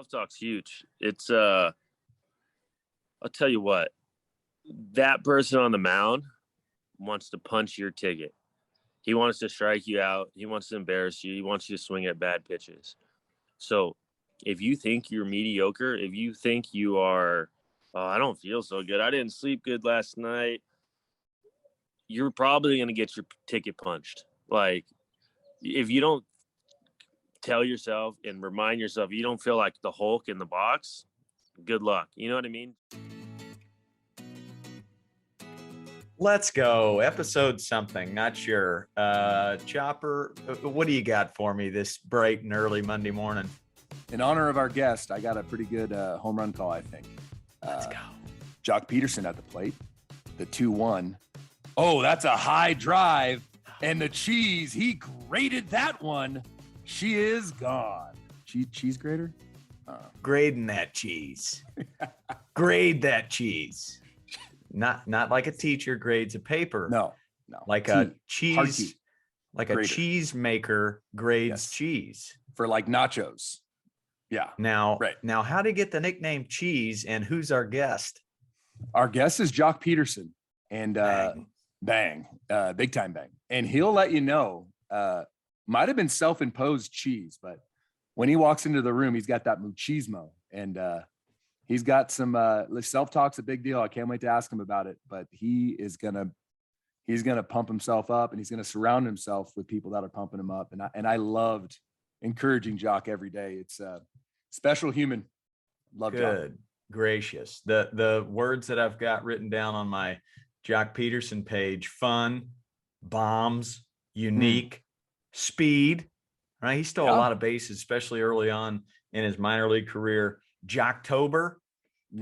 Self-talk's huge. It's I'll tell you what, that person on the mound wants to punch your ticket. He wants to strike you out. He wants to embarrass you. He wants you to swing at bad pitches. So if you think you're mediocre, if you think you are, oh, I don't feel so good, I didn't sleep good last night, you're probably going to get your ticket punched. Like, if you don't tell yourself and remind yourself you don't feel like the Hulk in the box, good luck. You know what I mean? Let's go. Episode something, not sure. Chopper, what do you got for me this bright and early Monday morning? In honor of our guest, I got a pretty good home run call, I think. Let's go. Joc Pederson at the plate, the 2-1. Oh, that's a high drive. And the cheese, he graded that one. She is gone. Cheese grater? Grading that cheese. Grade that cheese. Not like a teacher grades a paper. No. Like a cheese, like grater. A cheese maker grades cheese. For like nachos. Yeah. Now, how to get the nickname Cheese, and who's our guest? Our guest is Joc Pederson, and bang, big time bang. And he'll let you know, might have been self-imposed cheese, but when he walks into the room, he's got that machismo, and he's got some self-talk's a big deal. I can't wait to ask him about it, but he's gonna pump himself up, and he's gonna surround himself with people that are pumping him up. And I loved encouraging Joc every day. It's special human. Love Good Joc. Gracious. The words that I've got written down on my Joc Pederson page: fun, bombs, unique, speed. Right? He stole a lot of bases, especially early on in his minor league career. Jocktober,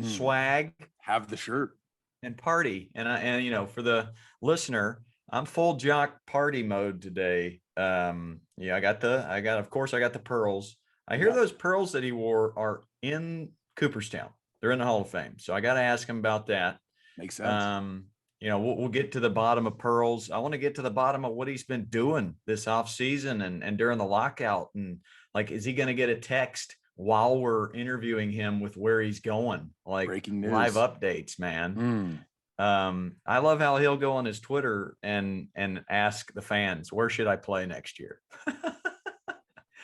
swag, have the shirt, and party. And you know, for the listener, I'm full Joc party mode today. I got the pearls. I hear those pearls that he wore are in Cooperstown. They're in the Hall of Fame. So I got to ask him about that. Makes sense. We'll get to the bottom of pearls. I want to get to the bottom of what he's been doing this off season and during the lockout. And like, is he going to get a text while we're interviewing him with where he's going? Like breaking news, live updates, man. I love how he'll go on his Twitter and ask the fans, where should I play next year?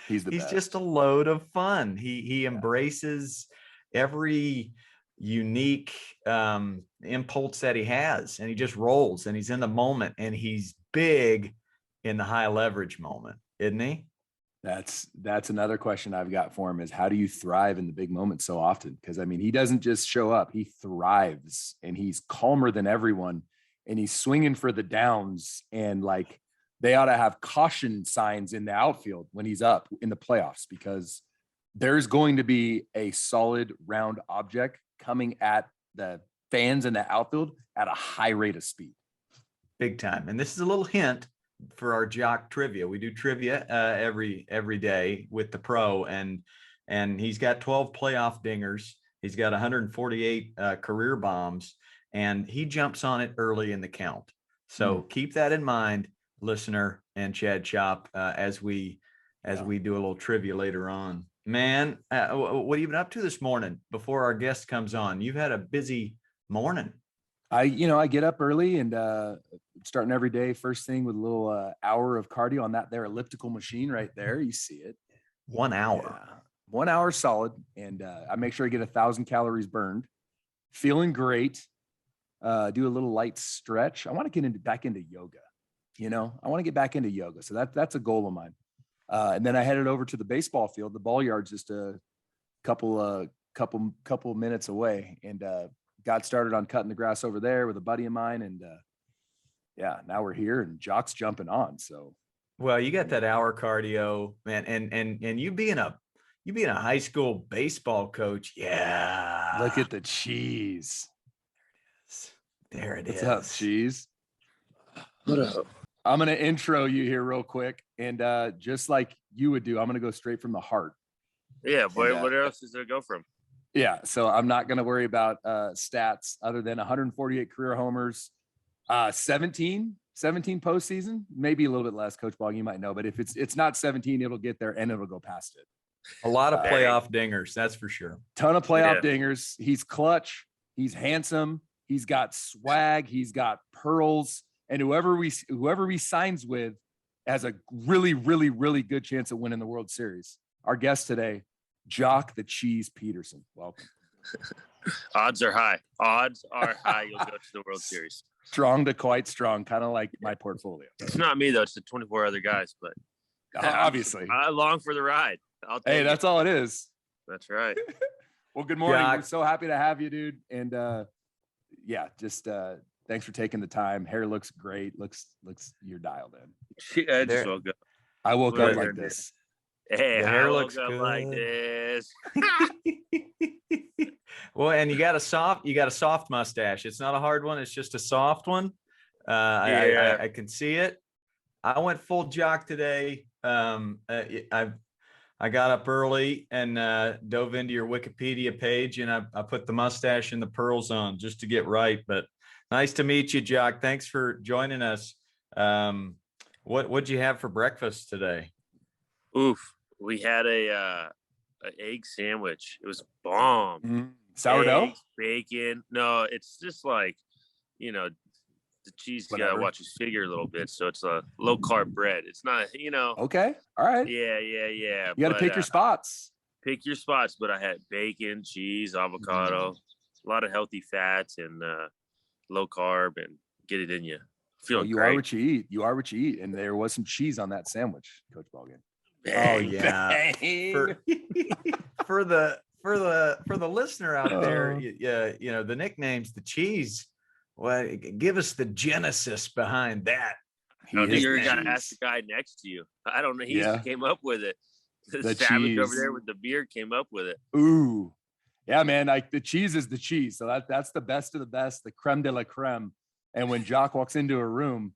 He's just a load of fun. He embraces every unique impulse that he has, and he just rolls, and he's in the moment, and he's big in the high leverage moment, isn't he? That's another question I've got for him, is how do you thrive in the big moments so often? Because I mean, he doesn't just show up, he thrives, and he's calmer than everyone, and he's swinging for the downs, and like they ought to have caution signs in the outfield when he's up in the playoffs, because there's going to be a solid round object coming at the fans in the outfield at a high rate of speed. Big time. And this is a little hint for our Joc trivia. We do trivia every day with the pro, and he's got 12 playoff dingers. He's got 148 career bombs, and he jumps on it early in the count. So keep that in mind, listener and Chad Chop, as we do a little trivia later on. Man, what have you been up to this morning before our guest comes on? You've had a busy morning. I get up early and starting every day first thing with a little hour of cardio on that there elliptical machine right there. You see it. 1 hour. Yeah. 1 hour solid. And I make sure I get 1,000 calories burned. Feeling great. Do a little light stretch. I want to get back into yoga. I want to get back into yoga. So that's a goal of mine. And then I headed over to the baseball field. The ball yard's just a couple minutes away, and got started on cutting the grass over there with a buddy of mine. And now we're here, and Joc's jumping on. So, well, you got that hour cardio, man, and you being a high school baseball coach. Yeah. Look at the cheese. There it is. What's up, cheese? What up? I'm going to intro you here real quick. And just like you would do, I'm going to go straight from the heart. Yeah, boy, what else does there go from? Yeah, so I'm not going to worry about stats other than 148 career homers, 17 postseason, maybe a little bit less. Coach Bog, you might know, but if it's not 17, it'll get there and it'll go past it. A lot of Bang. playoff dingers, that's for sure. Ton of playoff Yeah. dingers. He's clutch. He's handsome. He's got swag. He's got pearls. And whoever he signs with has a really, really, really good chance of winning the World Series. Our guest today, Joc the Cheese Pederson. Welcome. Odds are high. Odds are high. You'll go to the World Series. Strong to quite strong, kind of like my portfolio. It's not me though. It's the 24 other guys. But Obviously. I long for the ride. I'll take Hey, it. that's all it is. That's right. Well, good morning. Joc. We're so happy to have you, dude. And just thanks for taking the time. Hair looks great. Looks you're dialed in. I There- just woke up. I woke up Well, like this. Hey, The I hair woke looks up like good. this. Well, and you got a soft mustache. It's not a hard one. It's just a soft one. Yeah. I can see it. I went full Jock today. I got up early and dove into your Wikipedia page, and I put the mustache and the pearls on just to get right. But nice to meet you, Jock. Thanks for joining us. What'd you have for breakfast today? Oof. We had an egg sandwich. It was bomb. Sourdough? Eggs, bacon. No, it's just like, the cheese, you gotta Whatever. watch his figure a little bit. So it's a low carb bread. It's not, Okay. All right. Yeah. You got to But, pick your spots. pick your spots. But I had bacon, cheese, avocado, a lot of healthy fats and low carb, and get it in you. Well, Feeling you great. are what you eat. You are what you eat. And there was some cheese on that sandwich, Coach Ballgame. Oh Bang. yeah. Bang. For the listener out there, Oh. the nicknames, the cheese. Well, give us the genesis behind that. He I is think you're the gonna cheese. ask the guy next to you. I don't know. He Yeah. came up with it. The The savage over cheese. there with the beard came up with it. Ooh. Yeah, man. Like the cheese is the cheese. So that's the best of the best, the creme de la creme. And when Jock walks into a room,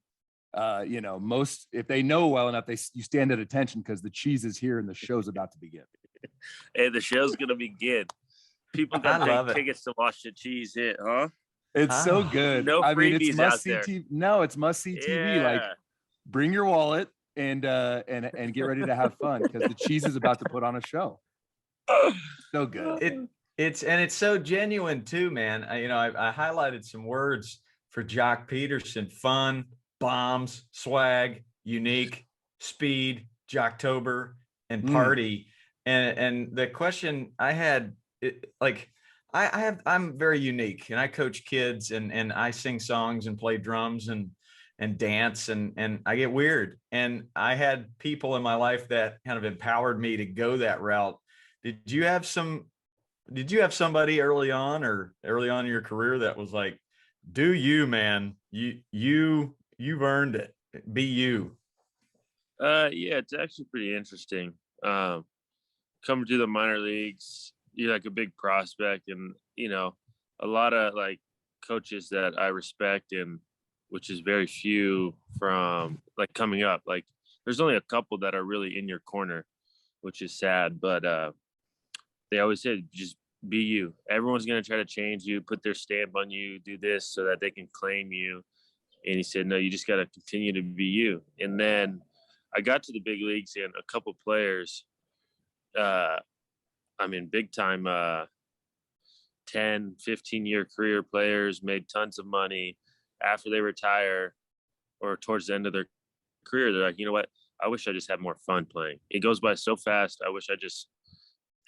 most, if they know well enough, you stand at attention because the cheese is here and the show's about to begin. Hey, the show's gonna begin. People I got love big it. tickets to watch the cheese hit, huh? It's so Ah. good. No I mean, it's freebies must out see there. TV. No, it's must see TV. Like, Yeah. bring your wallet and get ready to have fun because the cheese is about to put on a show. So good. It's so genuine too, man. I highlighted some words for Joc Pederson: fun, bombs, swag, unique, speed, Jocktober, and party. And the question I had, I'm very unique, and I coach kids, and I sing songs and play drums and dance, and I get weird. And I had people in my life that kind of empowered me to go that route. Did you have somebody early on in your career that was like, do you, man, you've earned it, be you? Yeah, it's actually pretty interesting. Coming to the minor leagues, you're like a big prospect, and a lot of like coaches that I respect, and which is very few from like coming up. Like there's only a couple that are really in your corner, which is sad. But they always said, just be you. Everyone's gonna try to change you, put their stamp on you, do this so that they can claim you. And he said, no, you just gotta continue to be you. And then I got to the big leagues, and a couple players, big time 10, 15-year career players made tons of money. After they retire or towards the end of their career, they're like, you know what? I wish I just had more fun playing. It goes by so fast. I wish I just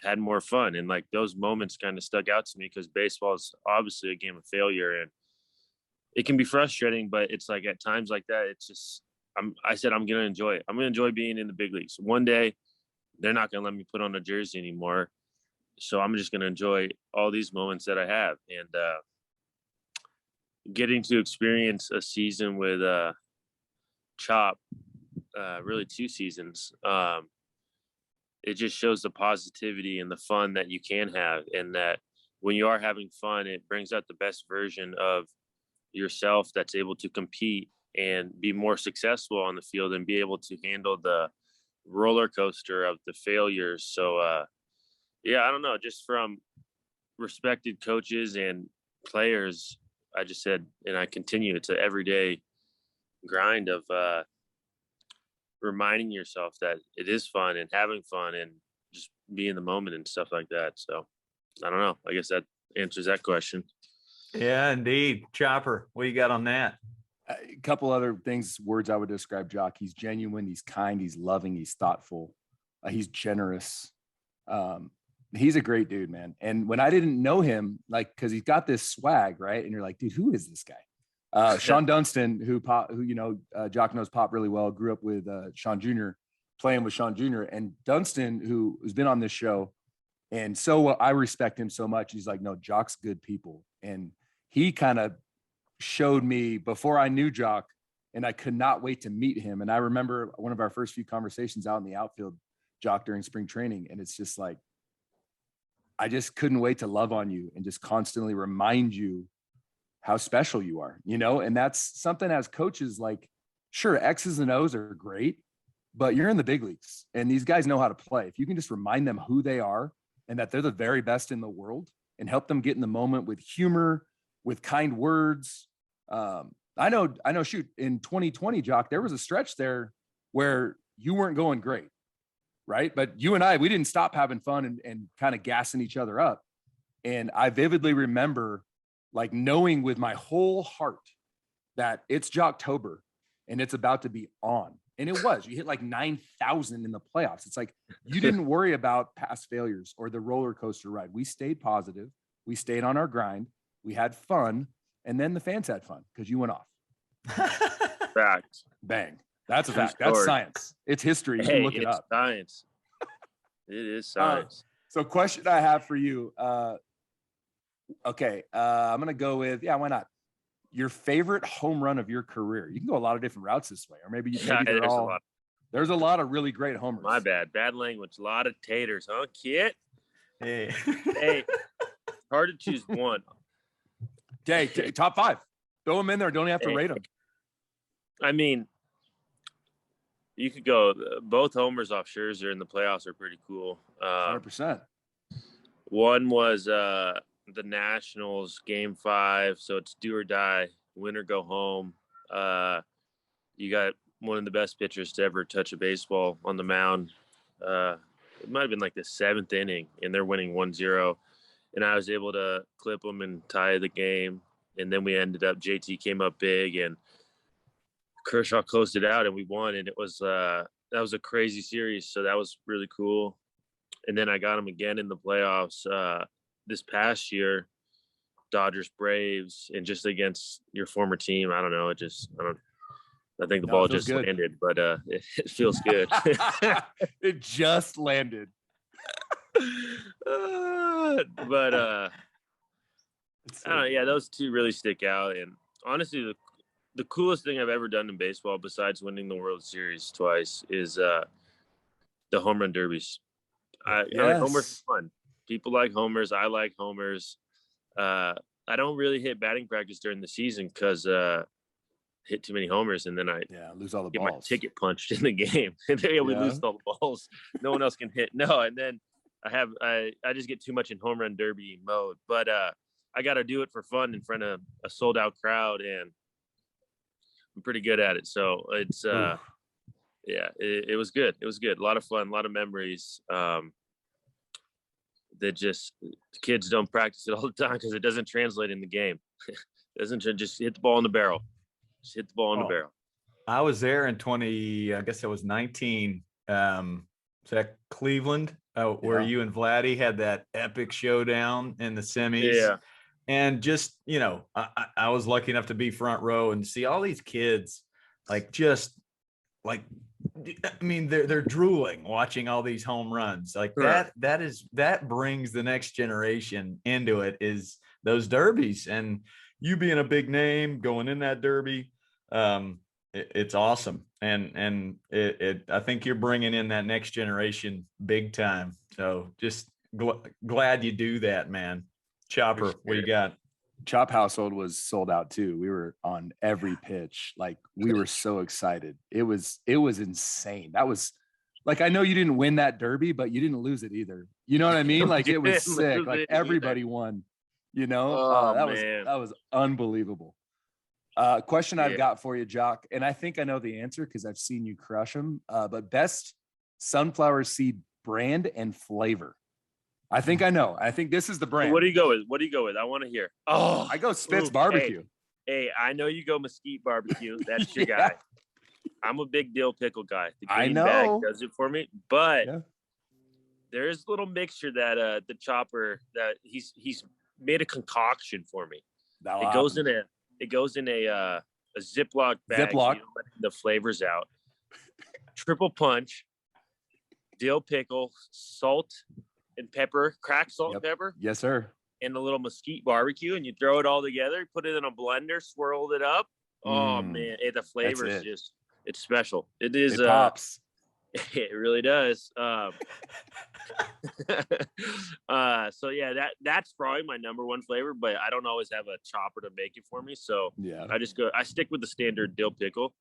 had more fun. And like those moments kind of stuck out to me because baseball is obviously a game of failure, and it can be frustrating, but it's like at times like that, it's just, I said, I'm going to enjoy it. I'm going to enjoy being in the big leagues. One day they're not going to let me put on a jersey anymore. So I'm just going to enjoy all these moments that I have. And getting to experience a season with Chop, really 2 seasons, it just shows the positivity and the fun that you can have. And that when you are having fun, it brings out the best version of yourself that's able to compete and be more successful on the field and be able to handle the roller coaster of the failures. So, I don't know, just from respected coaches and players, I just said, and I continue, it's an everyday grind of reminding yourself that it is fun and having fun and just be in the moment and stuff like that. So I don't know. I guess that answers that question. Yeah, indeed. Chopper, what you got on that? A couple other things, words I would describe Jock. He's genuine, he's kind, he's loving, he's thoughtful, he's generous. He's a great dude, man. And when I didn't know him, like, cause he's got this swag, right? And you're like, dude, who is this guy? Sean Dunston, who Jock knows Pop really well, grew up with Sean Jr., playing with Sean Jr. And Dunston, who has been on this show, and so I respect him so much. He's like, no, Jock's good people. And he kind of showed me before I knew Jock, and I could not wait to meet him. And I remember one of our first few conversations out in the outfield, Jock, during spring training. And it's just like, I just couldn't wait to love on you and just constantly remind you how special you are, you know? And that's something as coaches, like, sure, X's and O's are great, but you're in the big leagues and these guys know how to play. If you can just remind them who they are and that they're the very best in the world and help them get in the moment with humor, with kind words. I know, shoot, in 2020, Jock, there was a stretch there where you weren't going great, right? But you and I, we didn't stop having fun and kind of gassing each other up. And I vividly remember like knowing with my whole heart that it's Jocktober and it's about to be on. And it was. You hit like 9,000 in the playoffs. It's like you didn't worry about past failures or the roller coaster ride. We stayed positive. We stayed on our grind. We had fun. And then the fans had fun because you went off. Fact. Bang. That's a fact. That's science. It's history. You can look it up. Science. It is science. So question I have for you. Okay. I'm going to go with, why not? Your favorite home run of your career. You can go a lot of different routes this way, or maybe there's a lot of really great homers. My bad language. A lot of taters, huh, kid? Hey, hard to choose one. Okay, top 5. Throw them in there. Don't have to rate them. I mean, you could go both homers off Scherzer in the playoffs are pretty cool. 100%. One was the Nationals Game 5, so it's do or die, win or go home. You got one of the best pitchers to ever touch a baseball on the mound. It might have been like the 7th inning, and they're winning 1-0. And I was able to clip them and tie the game. And then we ended up, JT came up big and Kershaw closed it out and we won. And it was, that was a crazy series. So that was really cool. And then I got him again in the playoffs this past year, Dodgers Braves, and just against your former team. I don't know. I think the ball just landed, but it feels good. It just landed. But I don't know, yeah, those two really stick out. And honestly, the coolest thing I've ever done in baseball, besides winning the World Series twice, is the home run derbies. I mean, homers are fun. People like homers. I like homers. I don't really hit batting practice during the season because hit too many homers, and then I lose all the get balls. my ticket punched in the game. And then we lose all the balls. No one else can hit. No, and then I just get too much in home run derby mode. But I got to do it for fun in front of a sold out crowd, and I'm pretty good at it. So it's it was good. It was good. A lot of fun, a lot of memories. That just kids don't practice it all the time because it doesn't translate in the game. It doesn't just hit the ball in the barrel. Just hit the ball in the barrel. I was there in 19. Is that Cleveland, where you and Vladdy had that epic showdown in the semis? Yeah. And just, I was lucky enough to be front row and see all these kids, they're drooling watching all these home runs. Like that brings the next generation into it, is those derbies, and you being a big name going in that derby. It's awesome. And I think you're bringing in that next generation big time. So just glad you do that, man. Chopper, what you got? Chop household was sold out too. We were on every pitch. Like, we were so excited. It was insane. That was like, I know you didn't win that derby, but you didn't lose it either. You know what I mean? Like, it was sick. Like, everybody won, that was unbelievable. Question I've got for you, Jock, and I think I know the answer because I've seen you crush them. But best sunflower seed brand and flavor. I think I know. I think this is the brand. What do you go with? I want to hear. Oh, I go Spitz barbecue. Hey, I know you go mesquite barbecue. That's your guy. I'm a big dill pickle guy. The green bag does it for me. But there's a little mixture that the chopper that he's made a concoction for me. It goes in a Ziploc bag. So you don't let the flavors out. Triple punch, dill pickle, salt and pepper, cracked salt and pepper. Yes, sir. And a little mesquite barbecue, and you throw it all together, put it in a blender, swirled it up. Oh man, the flavor is just, it's special. It is. It pops. It really does. So yeah, that's probably my number one flavor, but I don't always have a chopper to make it for me. So I stick with the standard dill pickle.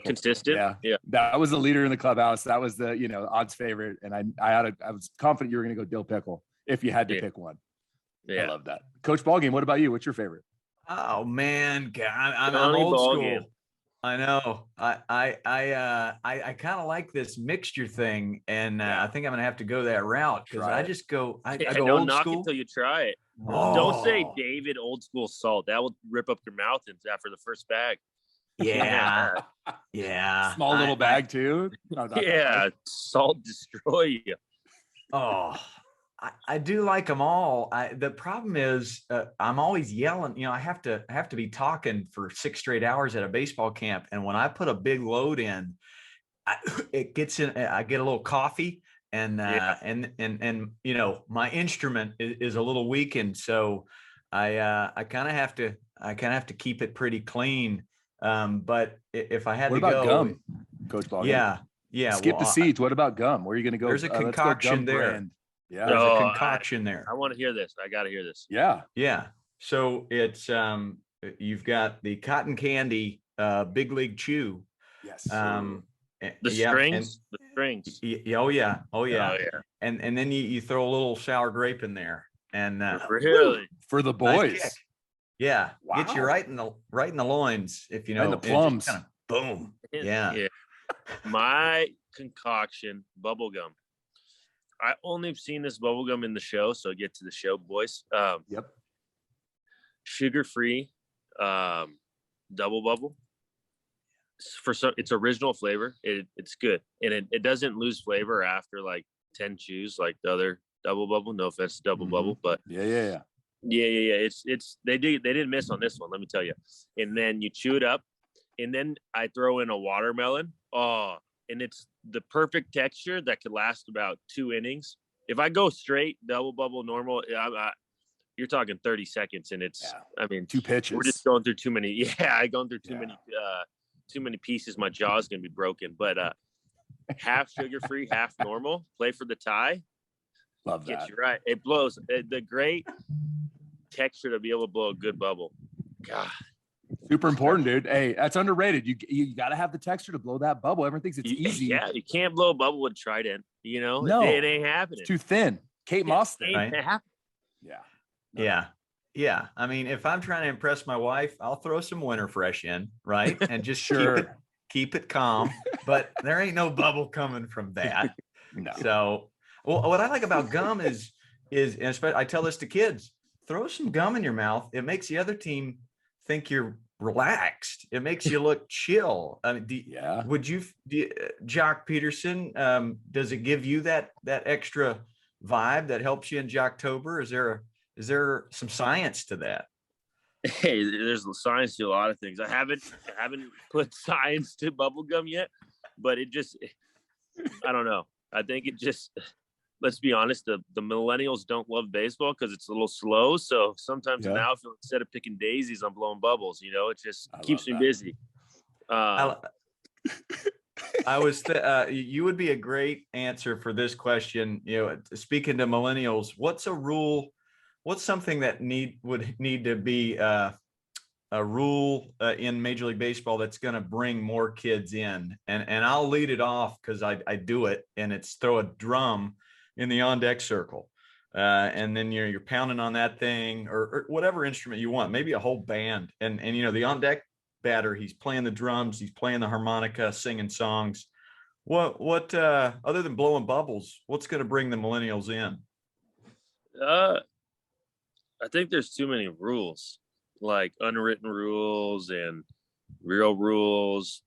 Consistent. Yeah. That was the leader in the clubhouse. That was the, odds favorite. And I was confident you were going to go dill pickle if you had to pick one. Yeah. I love that. Coach Ballgame, what about you? What's your favorite? Oh man, I'm old school. Game. I know. I kind of like this mixture thing, and I think I'm gonna have to go that route because I just go. I go don't old knock school it till you try it. Oh. Don't say David old school salt. That will rip up your mouth after the first bag. Yeah. Small little bag too. Salt destroy you. Oh, I do like them all. The problem is I'm always yelling. I have to be talking for 6 straight hours at a baseball camp, and when I put a big load in, it gets in. I get a little coffee, and my instrument is a little weakened, so I kind of have to keep it pretty clean. But if I had what to about go, gum, Coach Ballgame? Yeah. Skip the seeds. What about gum? Where are you going to go? There's a concoction there. Brand. Yeah, there's a concoction there. I want to hear this. I got to hear this. Yeah. So it's you've got the cotton candy Big League Chew. Yes. The strings. Oh yeah. And then you throw a little sour grape in there, and really for the boys. Nice. Yeah. Wow. Get you right in the loins, if you know. And the plums. Kind of boom. Yeah. My concoction, bubble gum. I only have seen this bubble gum in the show, so get to the show, boys. Sugar-free, double bubble. It's original flavor. It's good, and it doesn't lose flavor after like 10 chews, like the other double bubble. No offense to double bubble, but yeah. It's they didn't miss on this one. Let me tell you. And then you chew it up, and then I throw in a watermelon. Oh, and it's the perfect texture that could last about 2 innings. If I go straight double bubble normal, you're talking 30 seconds, and it's 2 pitches. We're just going through too many. Yeah, I going through too many pieces. My jaw's gonna be broken. But half sugar free, half normal. Play for the tie. Love that. Gets you right. It blows the great texture to be able to blow a good bubble. God. Super important, dude. Hey, that's underrated. You got to have the texture to blow that bubble. Everyone thinks it's easy. Yeah, you can't blow a bubble with Trident. No, it ain't happening. It's too thin. Kate Moss thing. Right? Yeah. I mean, if I'm trying to impress my wife, I'll throw some Winter Fresh in, right? And just keep it calm. But there ain't no bubble coming from that. No. So, what I like about gum is and especially I tell this to kids: throw some gum in your mouth. It makes the other team think you're relaxed. It makes you look chill. I mean, Joc Pederson, does it give you that extra vibe that helps you in Jocktober? Is there some science to that? Hey, there's science to a lot of things. I haven't put science to bubblegum yet, but I don't know. I think it just, let's be honest, the millennials don't love baseball because it's a little slow. So sometimes in the outfield, instead of picking daisies, I'm blowing bubbles. It just keeps me busy. You would be a great answer for this question. Speaking to millennials, what's something that would need to be a rule in Major League Baseball that's going to bring more kids in? And I'll lead it off because I do it, and it's throw a drum in the on-deck circle. And then you're pounding on that thing or whatever instrument you want, maybe a whole band. And the on-deck batter, he's playing the drums, he's playing the harmonica, singing songs. What other than blowing bubbles, what's going to bring the millennials in? I think there's too many rules, like unwritten rules and real rules.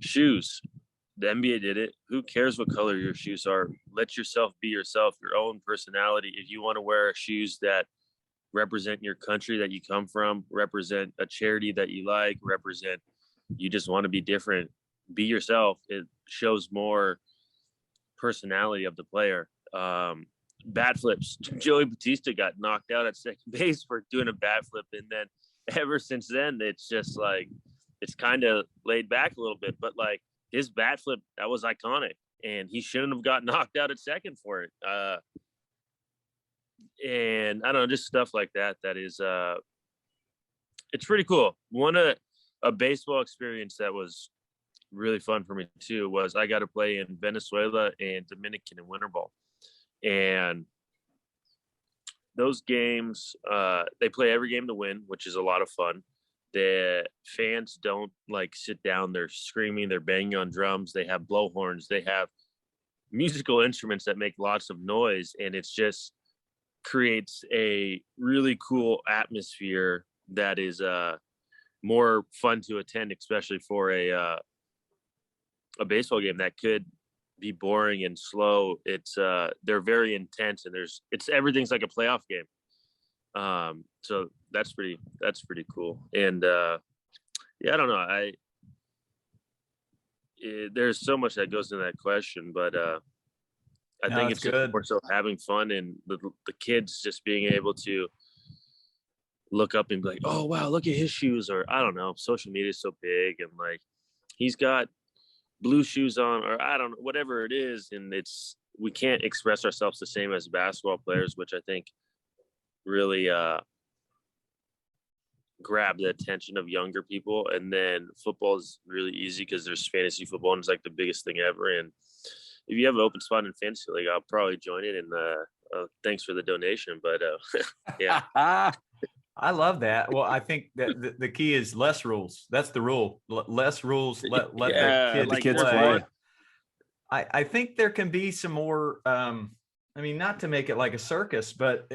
Shoes. The NBA did it. Who cares what color your shoes are? Let yourself be yourself, your own personality. If you want to wear shoes that represent your country that you come from, represent a charity that you like, represent you just want to be different, be yourself. It shows more personality of the player. Bat flips. Joey Batista got knocked out at second base for doing a bat flip, and then ever since then, it's just like it's kind of laid back a little bit. But like his bat flip, that was iconic, and he shouldn't have got knocked out at second for it. And I don't know, just stuff like that. That is, it's pretty cool. A baseball experience that was really fun for me too was I got to play in Venezuela and Dominican in winter ball. And those games, they play every game to win, which is a lot of fun. The fans don't like sit down. They're screaming, they're banging on drums. They have blowhorns. They have musical instruments that make lots of noise. And it's just creates a really cool atmosphere that is more fun to attend, especially for a baseball game that could be boring and slow. It's they're very intense, and everything's like a playoff game. So that's pretty cool. And yeah, I don't know. There's so much that goes into that question, but I think it's just more so having fun and the kids just being able to look up and be like, oh wow, look at his shoes, or I don't know. Social media is so big, and like he's got blue shoes on, or I don't know, whatever it is, and we can't express ourselves the same as basketball players, which I think really grab the attention of younger people. And then football is really easy because there's fantasy football, and it's like the biggest thing ever. And if you have an open spot in fantasy league, I'll probably join it. And thanks for the donation, but yeah. I love that. Well, I think that the key is less rules. That's the rule. Less rules. Let the kids play. I think there can be some more. I mean, not to make it like a circus, but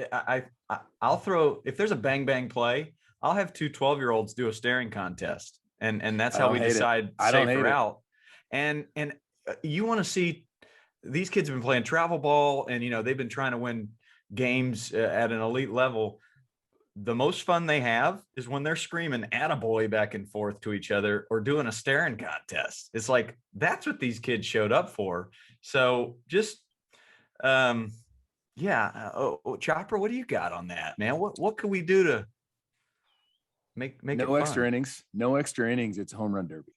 I'll throw, if there's a bang bang play, I'll have 2 12-year-olds do a staring contest, and that's how we decide safe or out. And you want to see, these kids have been playing travel ball, and they've been trying to win games at an elite level. The most fun they have is when they're screaming attaboy back and forth to each other or doing a staring contest. It's like, that's what these kids showed up for. So just, Chopper, what do you got on that, man? What can we do to make it fun? No extra innings. It's home run derby.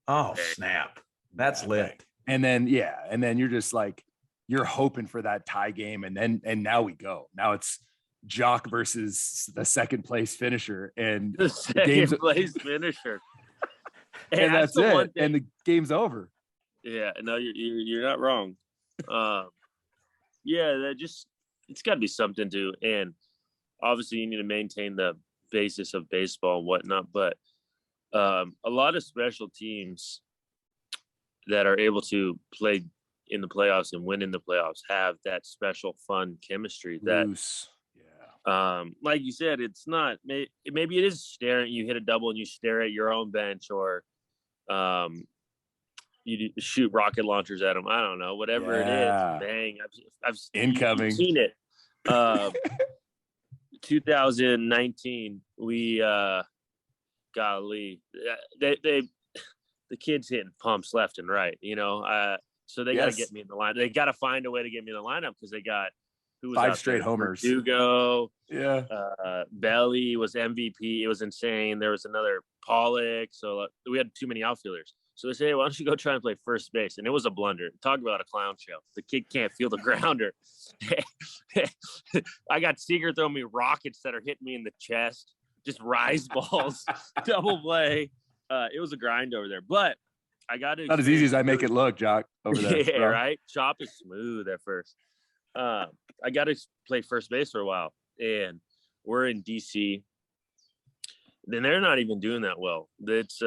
Oh, snap. That's lit. And then you're just like, you're hoping for that tie game. And now we go. Now it's Jock versus the second place finisher, and the second place finisher, and that's it. And the game's over. Yeah, no, you're not wrong. Yeah, it's got to be something to, and obviously you need to maintain the basis of baseball and whatnot. But a lot of special teams that are able to play in the playoffs and win in the playoffs have that special fun chemistry that. Loose. Like you said, it's not, maybe it is staring, you hit a double and you stare at your own bench, or you shoot rocket launchers at them. I don't know, whatever it is. Bang. I've incoming. You've seen it. 2019, we golly, the kids hitting pumps left and right, so they got to get me in the line. They got to find a way to get me in the lineup, because they got 5 straight homers. Hugo, yeah. Belly was MVP. It was insane. There was another Pollock. So we had too many outfielders. So they say, hey, why don't you go try and play first base? And it was a blunder. Talk about a clown show. The kid can't feel the grounder. I got Seager throwing me rockets that are hitting me in the chest, just rise balls, double play. It was a grind over there, but I got to. Not as easy as I make it look, Jock, over there. Yeah, bro. Right. Chop is smooth at first. I got to play first base for a while, and we're in DC. Then they're not even doing that well. It's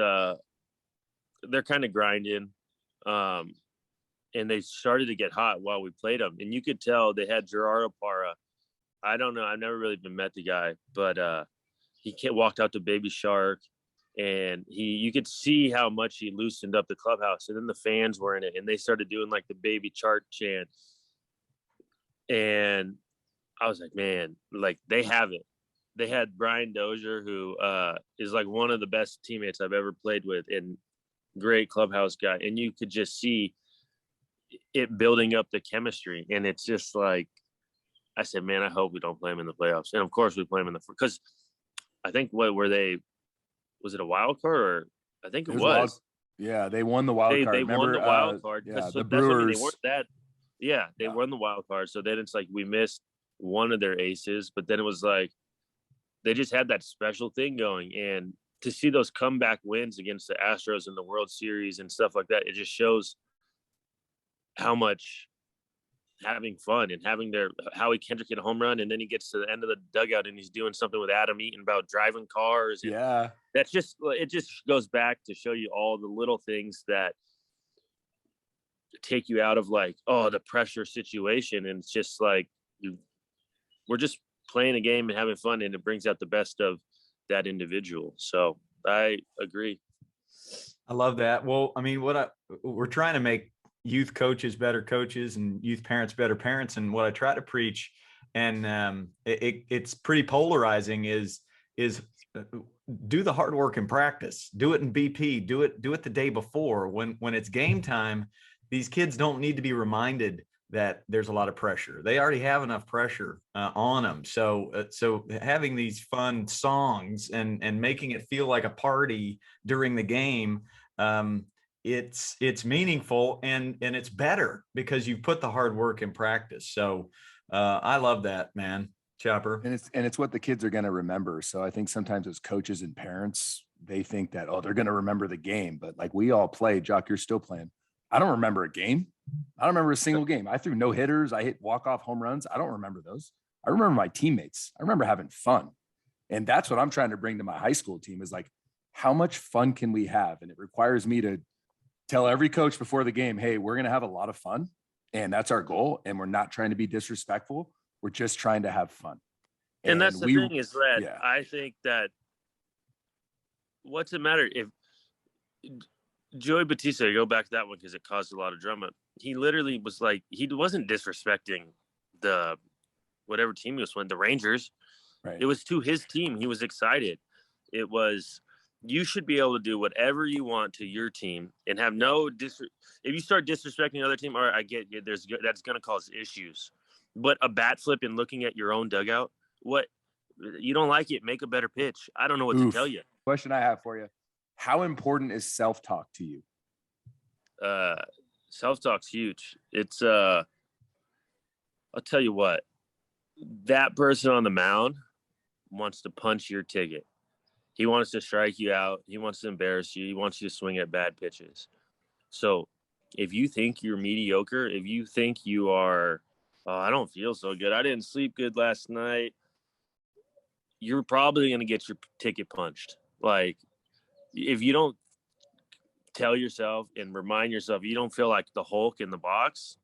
they're kind of grinding. and they started to get hot while we played them. And you could tell they had Gerardo Parra. I don't know. I've never really been met the guy, but he walked out to Baby Shark, and you could see how much he loosened up the clubhouse. And then the fans were in it, and they started doing like the Baby Shark chant. And I was like, man, like they have it. They had Brian Dozier, who is like one of the best teammates I've ever played with, and great clubhouse guy. And you could just see it building up the chemistry. And it's just like, I said, man, I hope we don't play them in the playoffs. And of course we play them because I think was it a wild card, or I think it was. Yeah, they won the wild card. They won the wild card. Yeah, so the Brewers. They weren't that. Yeah, they won the wild card. So then it's like we missed one of their aces, but then it was like they just had that special thing going. And to see those comeback wins against the Astros in the World Series and stuff like that, it just shows how much having fun and having Howie Kendrick hit a home run, and then he gets to the end of the dugout and he's doing something with Adam Eaton about driving cars. And yeah, it just goes back to show you all the little things that take you out of like, oh, the pressure situation. And it's just like we're just playing a game and having fun, and it brings out the best of that individual. So I agree. I love that. Well, I mean, we're trying to make youth coaches better coaches and youth parents better parents. And what I try to preach, and it's pretty polarizing, is do the hard work in practice. Do it in BP. Do it the day before. When it's game time, these kids don't need to be reminded that there's a lot of pressure. They already have enough pressure on them. So having these fun songs and making it feel like a party during the game, it's meaningful and it's better because you put the hard work in practice. So I love that, man. Chopper. And it's what the kids are going to remember. So I think sometimes as coaches and parents, they think that, oh, they're going to remember the game. But like we all play, Jock, you're still playing. I don't remember a game. I don't remember a single game. I threw no hitters. I hit walk-off home runs. I don't remember those. I remember my teammates. I remember having fun. And that's what I'm trying to bring to my high school team is like, how much fun can we have? And it requires me to tell every coach before the game, hey, we're going to have a lot of fun. And that's our goal. And we're not trying to be disrespectful. We're just trying to have fun. And that's the thing is that I think that what's the matter if Joey Batista, go back to that one because it caused a lot of drama. He literally was like, he wasn't disrespecting the whatever team he was with, the Rangers. Right. It was to his team. He was excited. It was, you should be able to do whatever you want to your team and have no if you start disrespecting the other team, all right, I get you. That's going to cause issues. But a bat flip and looking at your own dugout, what you don't like it, make a better pitch. I don't know what to tell you. Question I have for you. How important is self-talk to you? Self-talk's huge. It's I'll tell you what, that person on the mound wants to punch your ticket. He wants to strike you out. He wants to embarrass you. He wants you to swing at bad pitches. So if you think you're mediocre, if you think you are, oh, I don't feel so good, I didn't sleep good last night, you're probably going to get your ticket punched. Like, if you don't tell yourself and remind yourself you don't feel like the Hulk in the box,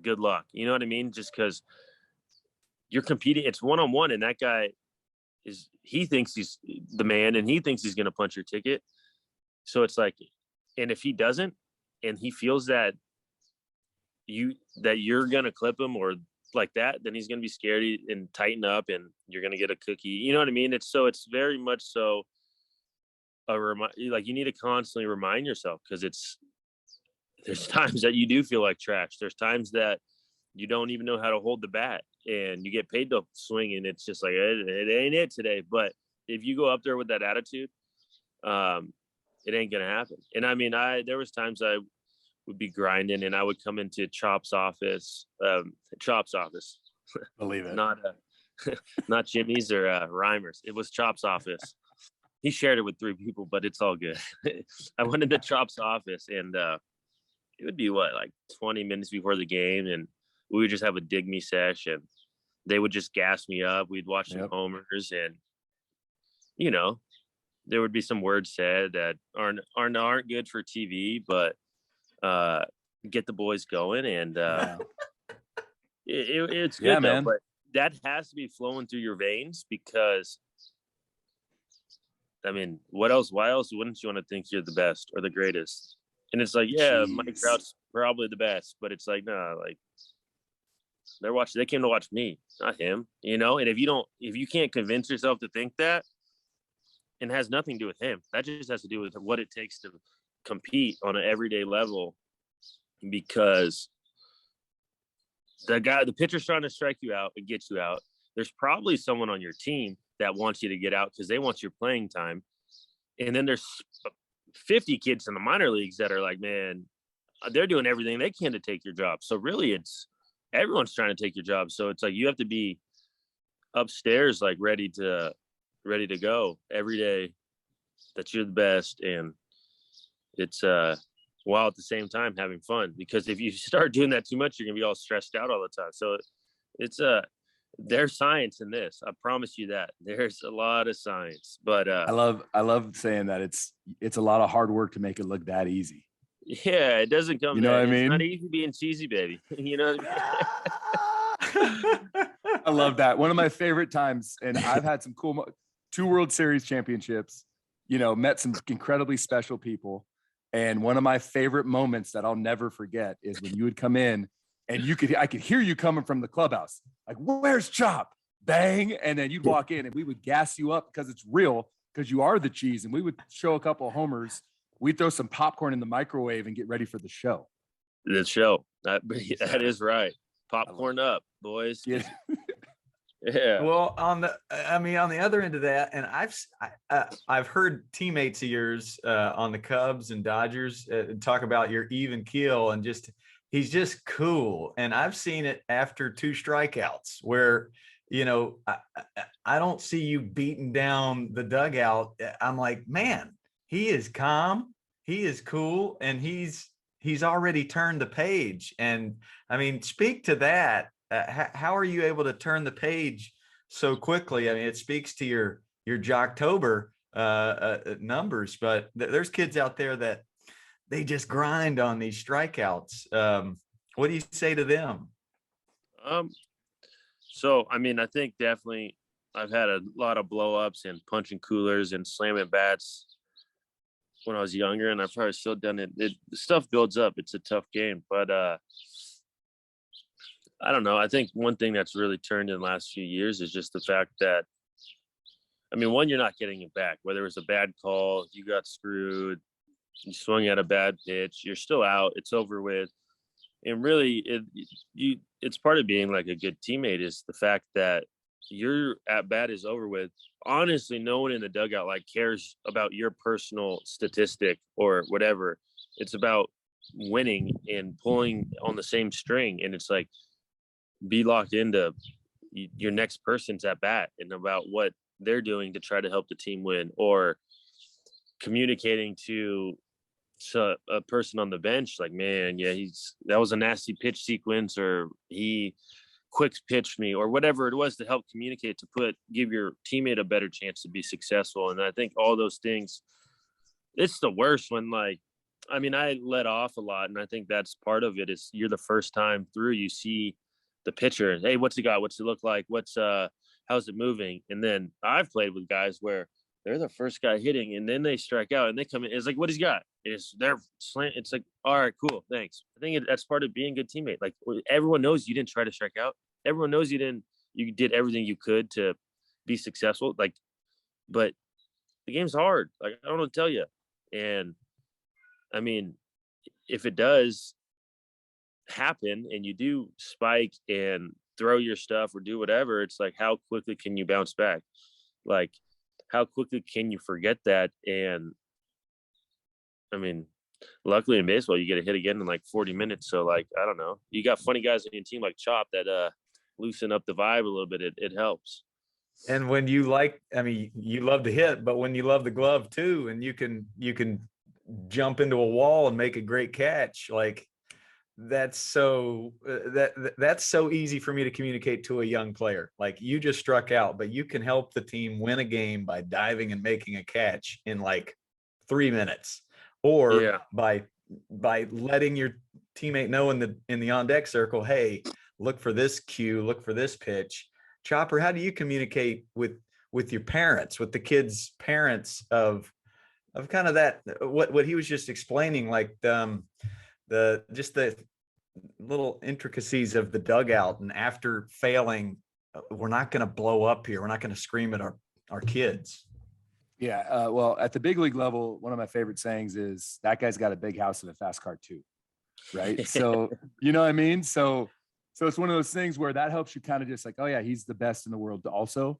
good luck. You know what I mean? Just because you're competing, it's one-on-one, and that guy he thinks he's the man, and he thinks he's going to punch your ticket. So it's like, and if he doesn't, and he feels that you're going to clip him or like that, then he's going to be scared and tighten up, and you're going to get a cookie. You know what I mean? It's very much so like you need to constantly remind yourself, because there's times that you do feel like trash. There's times that you don't even know how to hold the bat, and you get paid to swing, and it's just like it ain't it today. But if you go up there with that attitude, it ain't gonna happen. And I mean, there was times I would be grinding, and I would come into Chop's office. Believe it. Not Jimmy's or Reimer's. It was Chop's office. He shared it with 3 people, but it's all good. I went into Chop's office, and it would be like 20 minutes before the game, and we would just have a dig me sesh, and they would just gas me up. We'd watch some homers, and there would be some words said that aren't good for TV, but get the boys going, and it's good Yeah, though. man. But that has to be flowing through your veins, because I mean, what else? Why else wouldn't you want to think you're the best or the greatest? And it's like, yeah, Mike Jeez. Trout's probably the best, but it's like, nah, like they came to watch me, not him, you know? And if you can't convince yourself to think that, and it has nothing to do with him, that just has to do with what it takes to compete on an everyday level, because the pitcher's trying to strike you out and get you out. There's probably someone on your team that wants you to get out because they want your playing time. And then there's 50 kids in the minor leagues that are like, man, they're doing everything they can to take your job. So really everyone's trying to take your job. So it's like, you have to be upstairs, like ready to go every day, that you're the best. And it's, while at the same time having fun, because if you start doing that too much, you're gonna be all stressed out all the time. So it's there's science in this. I promise you that there's a lot of science. But I love saying that it's a lot of hard work to make it look that easy. yeah, it doesn't come. You know what I It's mean? not easy being cheesy, baby. You know what I mean? I love that. One of my favorite times, and I've had some cool 2 World Series championships, you know, met some incredibly special people. And one of my favorite moments that I'll never forget is when you would come in and I could hear you coming from the clubhouse. Like, where's Chop? Bang. And then you'd walk in and we would gas you up because it's real, because you are the cheese. And we would show a couple of homers. We'd throw some popcorn in the microwave and get ready for the show. The show. That is right. Popcorn up, boys. Yeah. Yeah. Well, on the other end of that, and I've heard teammates of yours on the Cubs and Dodgers talk about your even keel, and he's just cool. And I've seen it after 2 strikeouts where, you know, I don't see you beating down the dugout. I'm like, man, he is calm, he is cool, and he's already turned the page. And I mean, speak to that. How are you able to turn the page so quickly? I mean, it speaks to your Jocktober numbers, but there's kids out there that they just grind on these strikeouts. What do you say to them? So, I mean, I think definitely I've had a lot of blow-ups and punching coolers and slamming bats when I was younger, and I've probably still done it. Stuff builds up. It's a tough game, but I don't know. I think one thing that's really turned in the last few years is just the fact that, I mean, one, you're not getting it back. Whether it was a bad call, you got screwed, you swung at a bad pitch, you're still out. It's over with. And really, it's part of being like a good teammate is the fact that your at bat is over with. Honestly, no one in the dugout like cares about your personal statistic or whatever. It's about winning and pulling on the same string. And it's like, be locked into your next person's at bat and about what they're doing to try to help the team win, or communicating to a person on the bench like, man, yeah, that was a nasty pitch sequence, or he quick pitched me, or whatever it was, to help communicate, to give your teammate a better chance to be successful. And I think all those things, it's the worst when, like, I mean, I let off a lot, and I think that's part of it. Is you're the first time through, you see the pitcher, hey, what's he got? What's it look like? How's it moving? And then I've played with guys where they're the first guy hitting, and then they strike out, and they come in. It's like, what he's got? It's their slant. It's like, all right, cool, thanks. I think that's part of being a good teammate. Like, everyone knows you didn't try to strike out. Everyone knows you did everything you could to be successful. Like, but the game's hard. Like, I don't know what to tell you. And I mean, if it does happen and you do spike and throw your stuff or do whatever, it's like, how quickly can you bounce back? Like, how quickly can you forget that? And I mean, luckily in baseball, you get a hit again in like 40 minutes. So, like, I don't know, you got funny guys on your team like Chop that loosen up the vibe a little bit. It helps. And when you you love to hit, but when you love the glove too, and you can jump into a wall and make a great catch, like, that's so easy for me to communicate to a young player. Like, you just struck out, but you can help the team win a game by diving and making a catch in like 3 minutes, or by by letting your teammate know in the on deck circle, hey, look for this cue, look for this pitch. Chopper, how do you communicate with your parents, with the kids' parents of kind of that, what he was just explaining, like the little intricacies of the dugout, and after failing, we're not going to blow up here. We're not going to scream at our kids. Yeah. Well, at the big league level, one of my favorite sayings is that guy's got a big house and a fast car too. Right. So, you know what I mean? So it's one of those things where that helps you kind of just like, oh yeah, he's the best in the world also.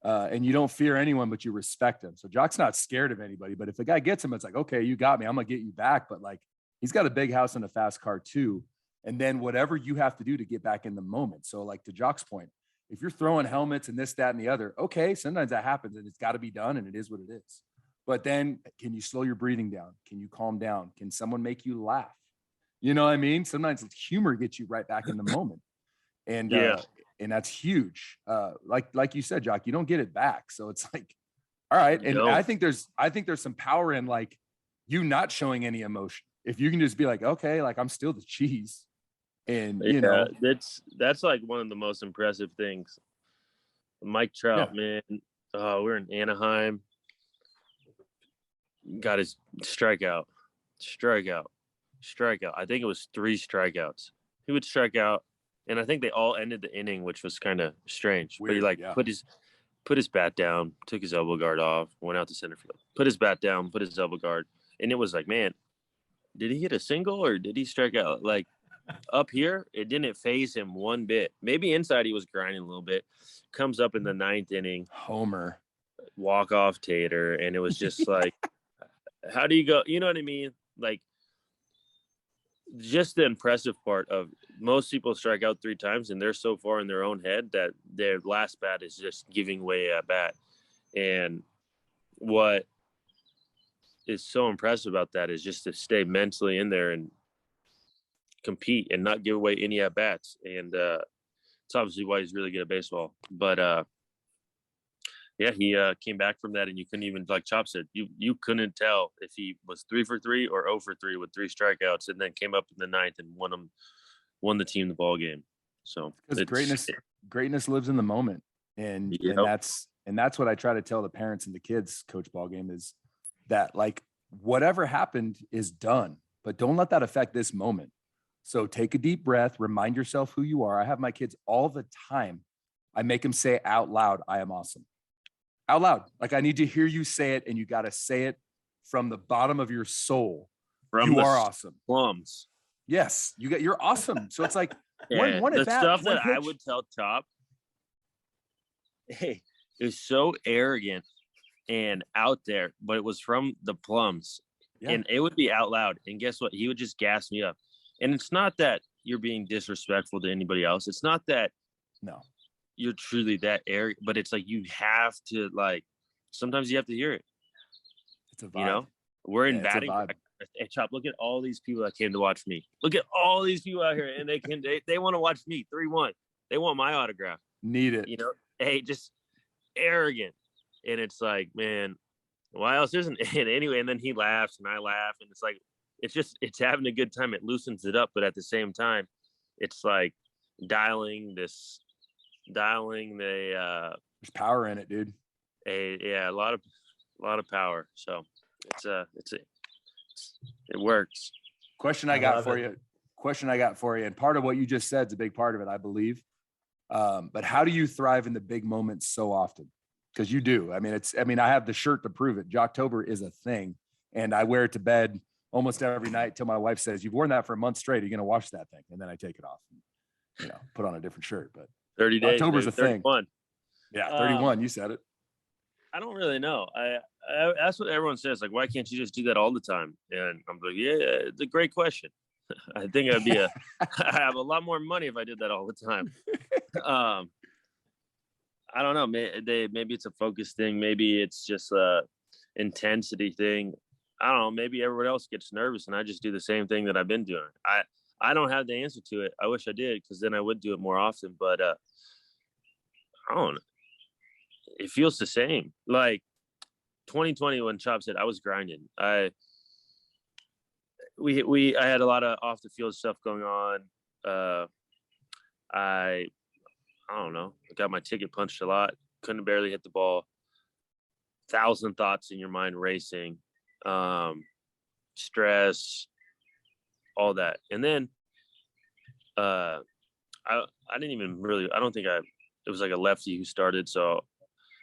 And you don't fear anyone, but you respect him. So Joc's not scared of anybody, but if the guy gets him, it's like, okay, you got me, I'm going to get you back. But like, he's got a big house and a fast car too. And then whatever you have to do to get back in the moment. So like to Joc's point, if you're throwing helmets and this, that, and the other, okay, sometimes that happens and it's got to be done and it is what it is. But then can you slow your breathing down? Can you calm down? Can someone make you laugh? You know what I mean? Sometimes it's humor gets you right back in the moment. And and that's huge. Like you said, Jock, you don't get it back. So it's like, all right. And I think there's some power in like you not showing any emotion. If you can just be like, okay, like I'm still the cheese. And you know, that's like one of the most impressive things. Mike Trout, man. We're in Anaheim. Got his strikeout. I think it was 3 strikeouts. He would strike out, and I think they all ended the inning, which was kind of strange. Weird, but he put his bat down, took his elbow guard off, went out to center field, put his bat down, put his elbow guard, and it was like, man, did he hit a single or did he strike out? Like up here, it didn't phase him one bit. Maybe inside he was grinding a little bit. Comes up in the 9th inning, homer, walk off Tater, and it was just like, how do you go? You know what I mean? Like, just the impressive part of most people strike out 3 times and they're so far in their own head that their last bat is just giving away a bat. And what is so impressive about that is just to stay mentally in there and compete and not give away any at bats. And it's obviously why he's really good at baseball. But yeah, he came back from that, and you couldn't even, like Chop said, you couldn't tell if he was 3 for 3 or 0 for 3 with 3 strikeouts, and then came up in the 9th and won the team the ball game. So because greatness lives in the moment, and that's what I try to tell the parents and the kids, Coach Ballgame, is that like whatever happened is done, but don't let that affect this moment. So take a deep breath, remind yourself who you are. I have my kids all the time. I make them say out loud, "I am awesome." Out loud. Like I need to hear you say it, and you got to say it from the bottom of your soul. You are awesome. Plums. Yes, you're awesome. So it's like one the at bat, stuff one that pitch. I would tell Chop, hey, it was so arrogant and out there, but it was from the plums. Yeah. And it would be out loud. And guess what? He would just gas me up. And it's not that you're being disrespectful to anybody else. It's not that you're truly that arrogant, but it's like you have to, like, sometimes you have to hear it. It's a vibe. You know, we're in batting. Hey, Chop, look at all these people that came to watch me. Look at all these people out here, and they want to watch me 3-1. They want my autograph. Need it. You know, hey, just arrogant. And it's like, man, why else isn't it? Anyway, and then he laughs and I laugh, and it's like, it's having a good time. It loosens it up, but at the same time, it's like dialing the there's power in it, dude. A lot of power. So it works. Question I got for you, and part of what you just said is a big part of it, I believe. But how do you thrive in the big moments so often? Because you do. I mean, I have the shirt to prove it. Jocktober is a thing, and I wear it to bed almost every night till my wife says, "You've worn that for a month straight. Are you going to wash that thing?" And then I take it off and, put on a different shirt. But 30 days. October's a 31. Thing. Yeah, 31. You said it. I don't really know. I that's what everyone says. Like, why can't you just do that all the time? And I'm like, yeah, it's a great question. I think I have a lot more money if I did that all the time. I don't know. Maybe it's a focus thing. Maybe it's just a intensity thing. I don't know. Maybe everyone else gets nervous, and I just do the same thing that I've been doing. I don't have the answer to it. I wish I did, because then I would do it more often. But I don't know. It feels the same. Like 2020, when Chop said I was grinding, I had a lot of off the field stuff going on. I don't know. I got my ticket punched a lot. Couldn't barely hit the ball. 1,000 thoughts in your mind racing. Stress, all that. And then I didn't even really, I don't think it was like a lefty who started. So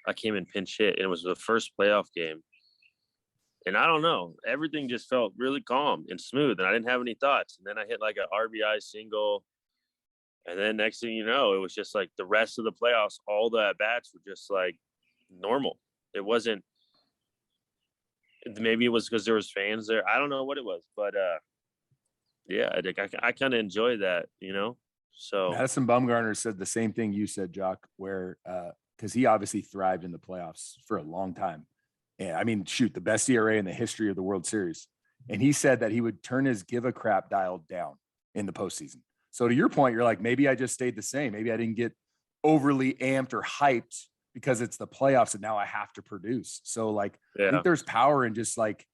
I came in pinch hit, and it was the first playoff game. And I don't know, everything just felt really calm and smooth, and I didn't have any thoughts. And then I hit like an RBI single. And then next thing you know, it was just like the rest of the playoffs, all the at-bats were just like normal. It wasn't, maybe it was because there was fans there. I don't know what it was, but yeah, I kind of enjoy that, you know? So Madison Bumgarner said the same thing you said, Jock, where, because he obviously thrived in the playoffs for a long time. And I mean, shoot, the best ERA in the history of the World Series. And he said that he would turn his give a crap dial down in the postseason. So to your point, you're like, maybe I just stayed the same. Maybe I didn't get overly amped or hyped because it's the playoffs and now I have to produce. So like, I think there's power in just like,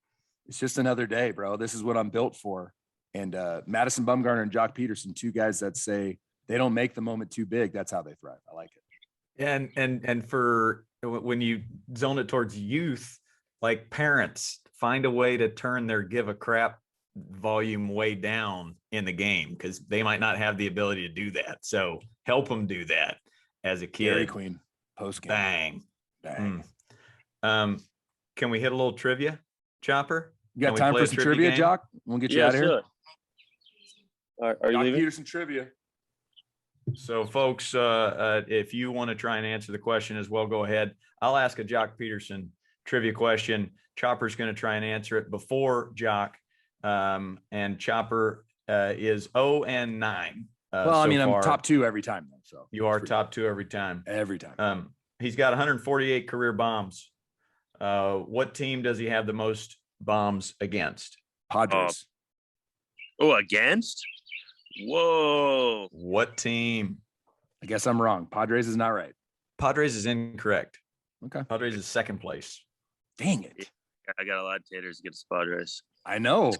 it's just another day, bro. This is what I'm built for. And Madison Bumgarner and Joc Pederson, two guys that say they don't make the moment too big. That's how they thrive. I like it. And for when you zone it towards youth, like parents find a way to turn their give a crap volume way down in the game, because they might not have the ability to do that. So help them do that as a kid. Dairy Queen post game. Bang. Can we hit a little trivia, Chopper? You got time for some trivia, Jock? We'll get you out of here. Are you leaving? Pederson trivia. So folks, if you want to try and answer the question as well, go ahead. I'll ask a Joc Pederson trivia question. Chopper's going to try and answer it before Jock. And Chopper is 0-9. Well, I mean, I'm top 2 every time, though. So you are top 2 every time. Every time. He's got 148 career bombs. What team does he have the most bombs against? Padres. Against? Whoa. What team? I guess I'm wrong. Padres is not right. Padres is incorrect. Okay. Padres is second place. Dang it. Yeah, I got a lot of taters against Padres. I know.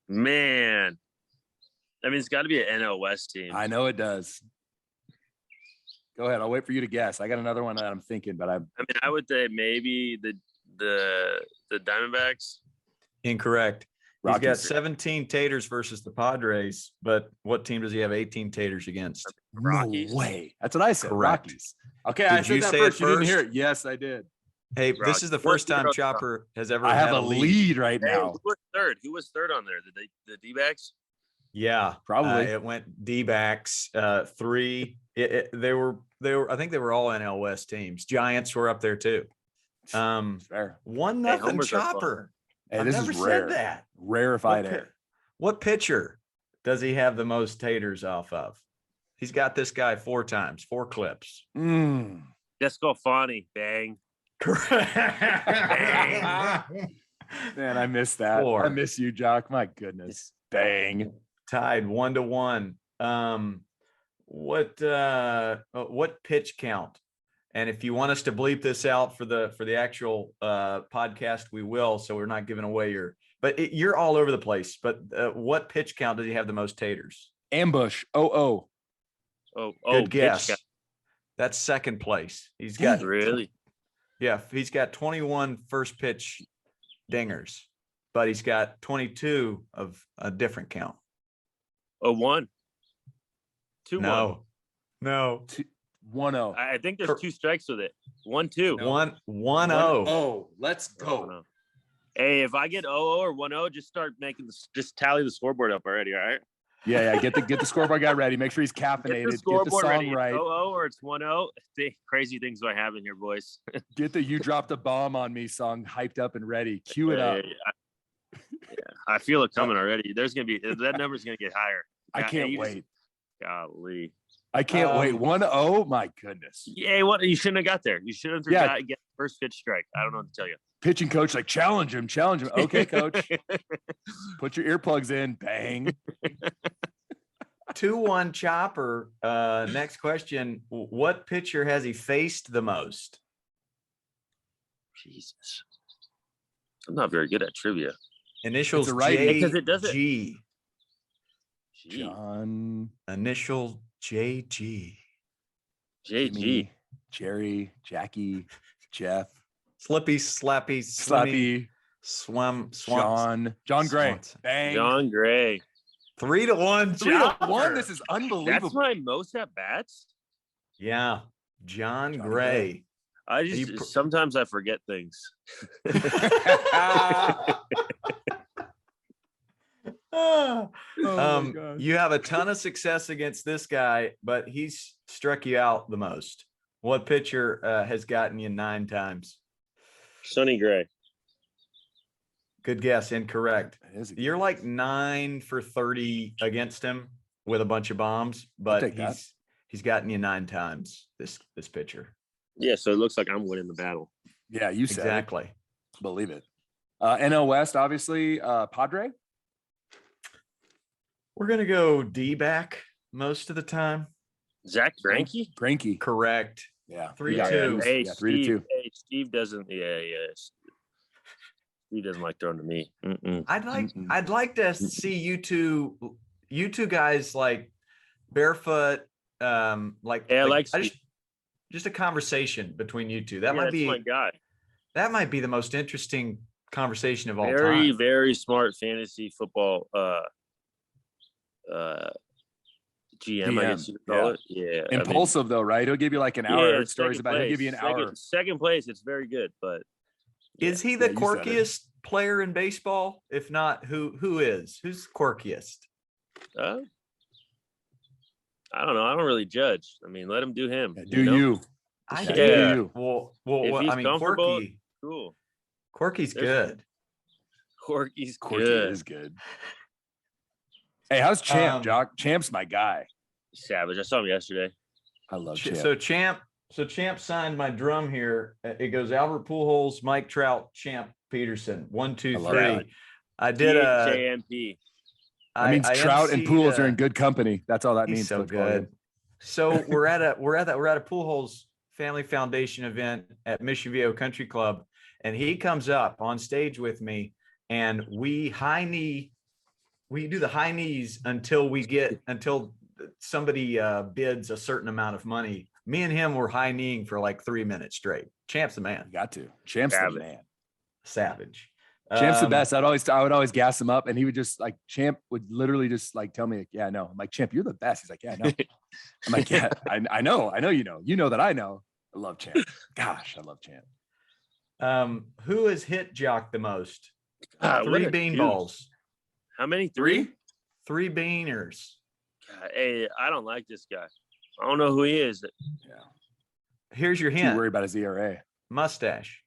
Man. I mean, it's got to be an NL West team. I know it does. Go ahead. I'll wait for you to guess. I got another one that I'm thinking, but I mean, I would say maybe the Diamondbacks. Incorrect. Rockies. He's got 17 taters versus the Padres, but what team does he have 18 taters against? Rockies. No way. That's what I said. Correct. Rockies. Okay, I said you that say first. it You didn't first? hear it. Yes, I did. Hey, this is the first time Chopper has ever I had have a lead right Hey, now. who was third? Who was third on there? The D-backs? Yeah, Probably. it went D-backs 3. They were. I think they were all NL West teams. Giants were up there too. Fair. 1-0 homers are fun. Chopper. Hey, I've this never is said rare. that. Rarefied air. What pitcher does he have the most taters off of? He's got this guy 4 times, 4 clips. Let's go, Fonny. Bang. Man, I miss that. 4. I miss you, Jock. My goodness. Bang. Tied 1-1. What pitch count? And if you want us to bleep this out for the actual podcast, we will. So we're not giving away you're all over the place. But what pitch count does he have the most taters? Ambush. Good guess. That's second place. He's got really. Yeah, he's got 21 first pitch dingers, but he's got 22 of a different count. 1. 2-1. No. 1-0. I think there's 2 strikes with it. 1-2. 1-0. 1-0. Let's go. Hey, if I get 0-0 or 1-0, just start just tally the scoreboard up already. All right. Yeah. Get the scoreboard guy ready. Make sure he's caffeinated. Get the song ready. right. 0-0 or it's 1-0. Crazy things do I have in here, boys. Get the "You Dropped a Bomb on Me" song hyped up and ready. Cue it up. Yeah, I feel it coming already. There's gonna be that number's gonna get higher. I can't wait. Golly. I can't wait. 1-0. My goodness. Yeah, what you shouldn't have got there. You should have get the first pitch strike. I don't know what to tell you. Pitching coach like challenge him. Okay, coach. Put your earplugs in. Bang. 2-1 Chopper. Next question. What pitcher has he faced the most? Jesus. I'm not very good at trivia. Initials It's a right because it doesn't. JG. John, Initial JG. JG. Jimmy, Jerry, Jackie, Jeff, Slippy, Slappy, Slimmy, Slappy, John Gray. Swanson. Bang. John Gray. 3-1. 3-1. This is That's unbelievable. my most at bats. Yeah. John John Gray. I just sometimes I forget things. Oh my God. You have a ton of success against this guy, but he's struck you out the most. What pitcher has gotten you 9 times? Sonny Gray. Good guess. Incorrect. That is a good You're like 9 for 30 against him with a bunch of bombs, but take that. he's gotten you 9 times, this pitcher. Yeah, so it looks like I'm winning the battle. Yeah, you said Exactly. it. Believe it. NL West, obviously. Padre. We're gonna go D-back most of the time. Zach Greinke. Greinke. Correct. Yeah. 3-2. Hey, Yeah, Steve. 3-2. Hey, Steve doesn't. Yeah. Steve doesn't like throwing to me. Mm-mm. I'd like to see you two guys like barefoot, just a conversation between you two. That might that's be my guy. That might be the most interesting conversation of all time. Very, very smart fantasy football GM, I guess you could call it. Yeah. Impulsive though, right? He'll give you like an hour. I heard stories about it. He'll give you an hour. Second place, it's very good, but is he the you said it. quirkiest player in baseball? If not, who is? Who's quirkiest? I don't know. I don't really judge. I mean, let him do him. Yeah, do you? I Yeah. do. You. Well, If he's I mean, comfortable, cool. Quirky's good. Corky's Quirky good. is good. Hey, how's Champ, Jock? Champ's my guy. Savage. I saw him yesterday. I love Champ. So Champ signed my drum here. It goes Albert Pujols, Mike Trout, Champ Peterson. 1, 2, 3. I did a JMP. That means Trout and Pujols are in good company. That's all that he's means. so Coach good. Morgan. So we're at a Pujols Family Foundation event at Mission Viejo Country Club, and he comes up on stage with me, and we do the high knees until somebody bids a certain amount of money. Me and him were high kneeing for like 3 minutes straight. Champ's the man. You got to. Champ's the man. Savage. Champ's the best. I would always gas him up, and he would just like Champ would literally just like tell me, "Yeah, I know." I'm like, "Champ, you're the best." He's like, "Yeah, I know." I'm like, "Yeah, I know you know that I know." I love Champ. Gosh, I love Champ. Who has hit Jock the most? 3 beanballs. How many? 3? 3 beaners. God, hey, I don't like this guy. I don't know who he is. Yeah. Here's your Too hint. worried about his ERA. Mustache.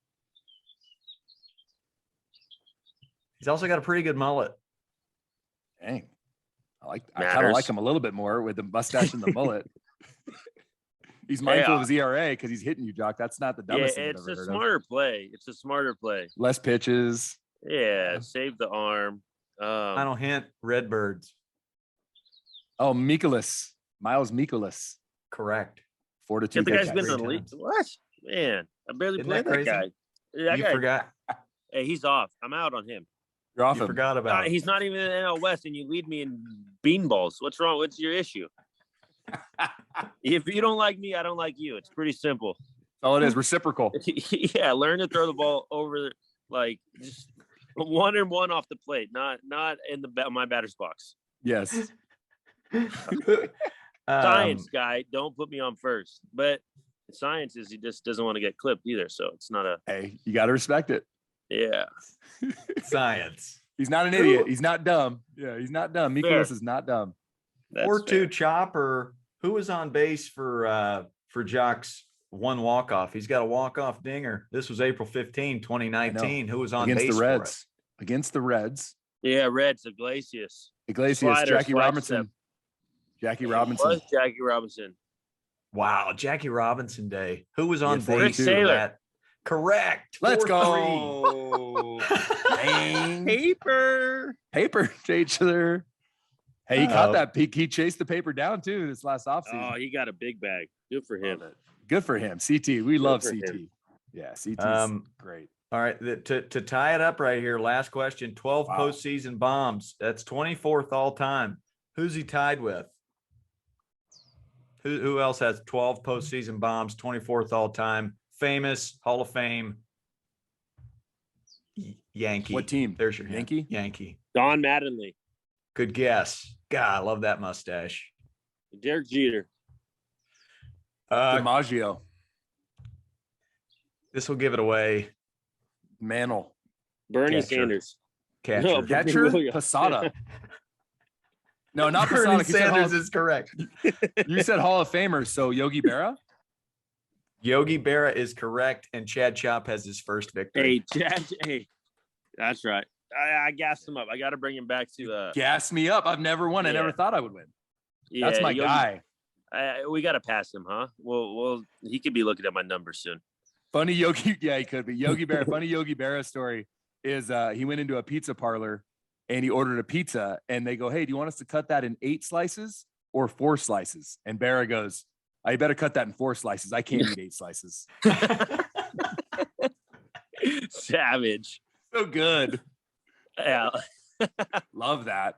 He's also got a pretty good mullet. Dang. I kind of like him a little bit more with the mustache and the mullet. He's mindful of his ERA because he's hitting you, Jock. That's not the dumbest thing I've ever heard of. It's a smarter play. It's a smarter play. Less pitches. Yeah, save the arm. Final hint, Redbirds. Oh, Miles Mikolas. Correct. 4-2. The guy's been in the times. league. What? Man, I barely Isn't played that that crazy? guy. That You guy, forgot. Hey, he's off. I'm out on him. You're off You him. forgot about it. He's not even in the NL West, and you lead me in beanballs. What's wrong? What's your issue? If you don't like me, I don't like you. It's pretty simple. All it is, reciprocal. Yeah, learn to throw the ball over, like just 1-1 off the plate, not in my batter's box. Yes. Science guy, don't put me on first. But science is he just doesn't want to get clipped either, so it's not a. Hey, you got to respect it. Yeah. Science. He's not an idiot. He's not dumb. Yeah, he's not dumb. Mikolas is not dumb. 4-2 chopper. Who was on base for Jock's one walk-off? He's got a walk-off dinger. This was April 15, 2019. Who was on against base the for Reds? it? Against the Reds. Yeah, Reds, Iglesias. Jackie Robinson. Step. Jackie Robinson. Was Jackie Robinson. Wow, Jackie Robinson Day. Who was on Yeah, base for that? Correct. Let's 4-3. go. Dang. Paper to each other. Hey, he caught that peak. He chased the paper down too this last offseason. Oh, he got a big bag. Good for him. Good for him. CT. We love for CT. him. Yeah, CT. Great. All right. To tie it up right here, last question. 12 Wow. postseason bombs. That's 24th all time. Who's he tied with? Who else has 12 postseason bombs, 24th all time? Famous Hall of Fame Yankee. What team? There's your Yankee? hint. Yankee. Don Mattingly. Good guess. God, I love that mustache. Derek Jeter. DiMaggio. This will give it away. Mantle. Bernie Catcher. Sanders. Catcher. No, Catcher? Williams. Posada. No, not Bernie Posada. Sanders is correct. You said Hall of Famer, so Yogi Berra? Yogi Berra is correct, and Chad Chop has his first victory. Hey, Chad. Hey, that's right. I gassed him up. I got to bring him back to. Gas me up. I've never won. I Yeah. never thought I would win. Yeah, That's my Yogi- guy. We got to pass him, huh? Well, he could be looking at my numbers soon. Funny Yogi. Yeah, he could be. Yogi Berra. Funny Yogi Berra story is he went into a pizza parlor and he ordered a pizza and they go, "Hey, do you want us to cut that in 8 slices or 4 slices?" And Berra goes, "I better cut that in 4 slices. I can't eat 8 slices." Savage. So good. Yeah. Love that.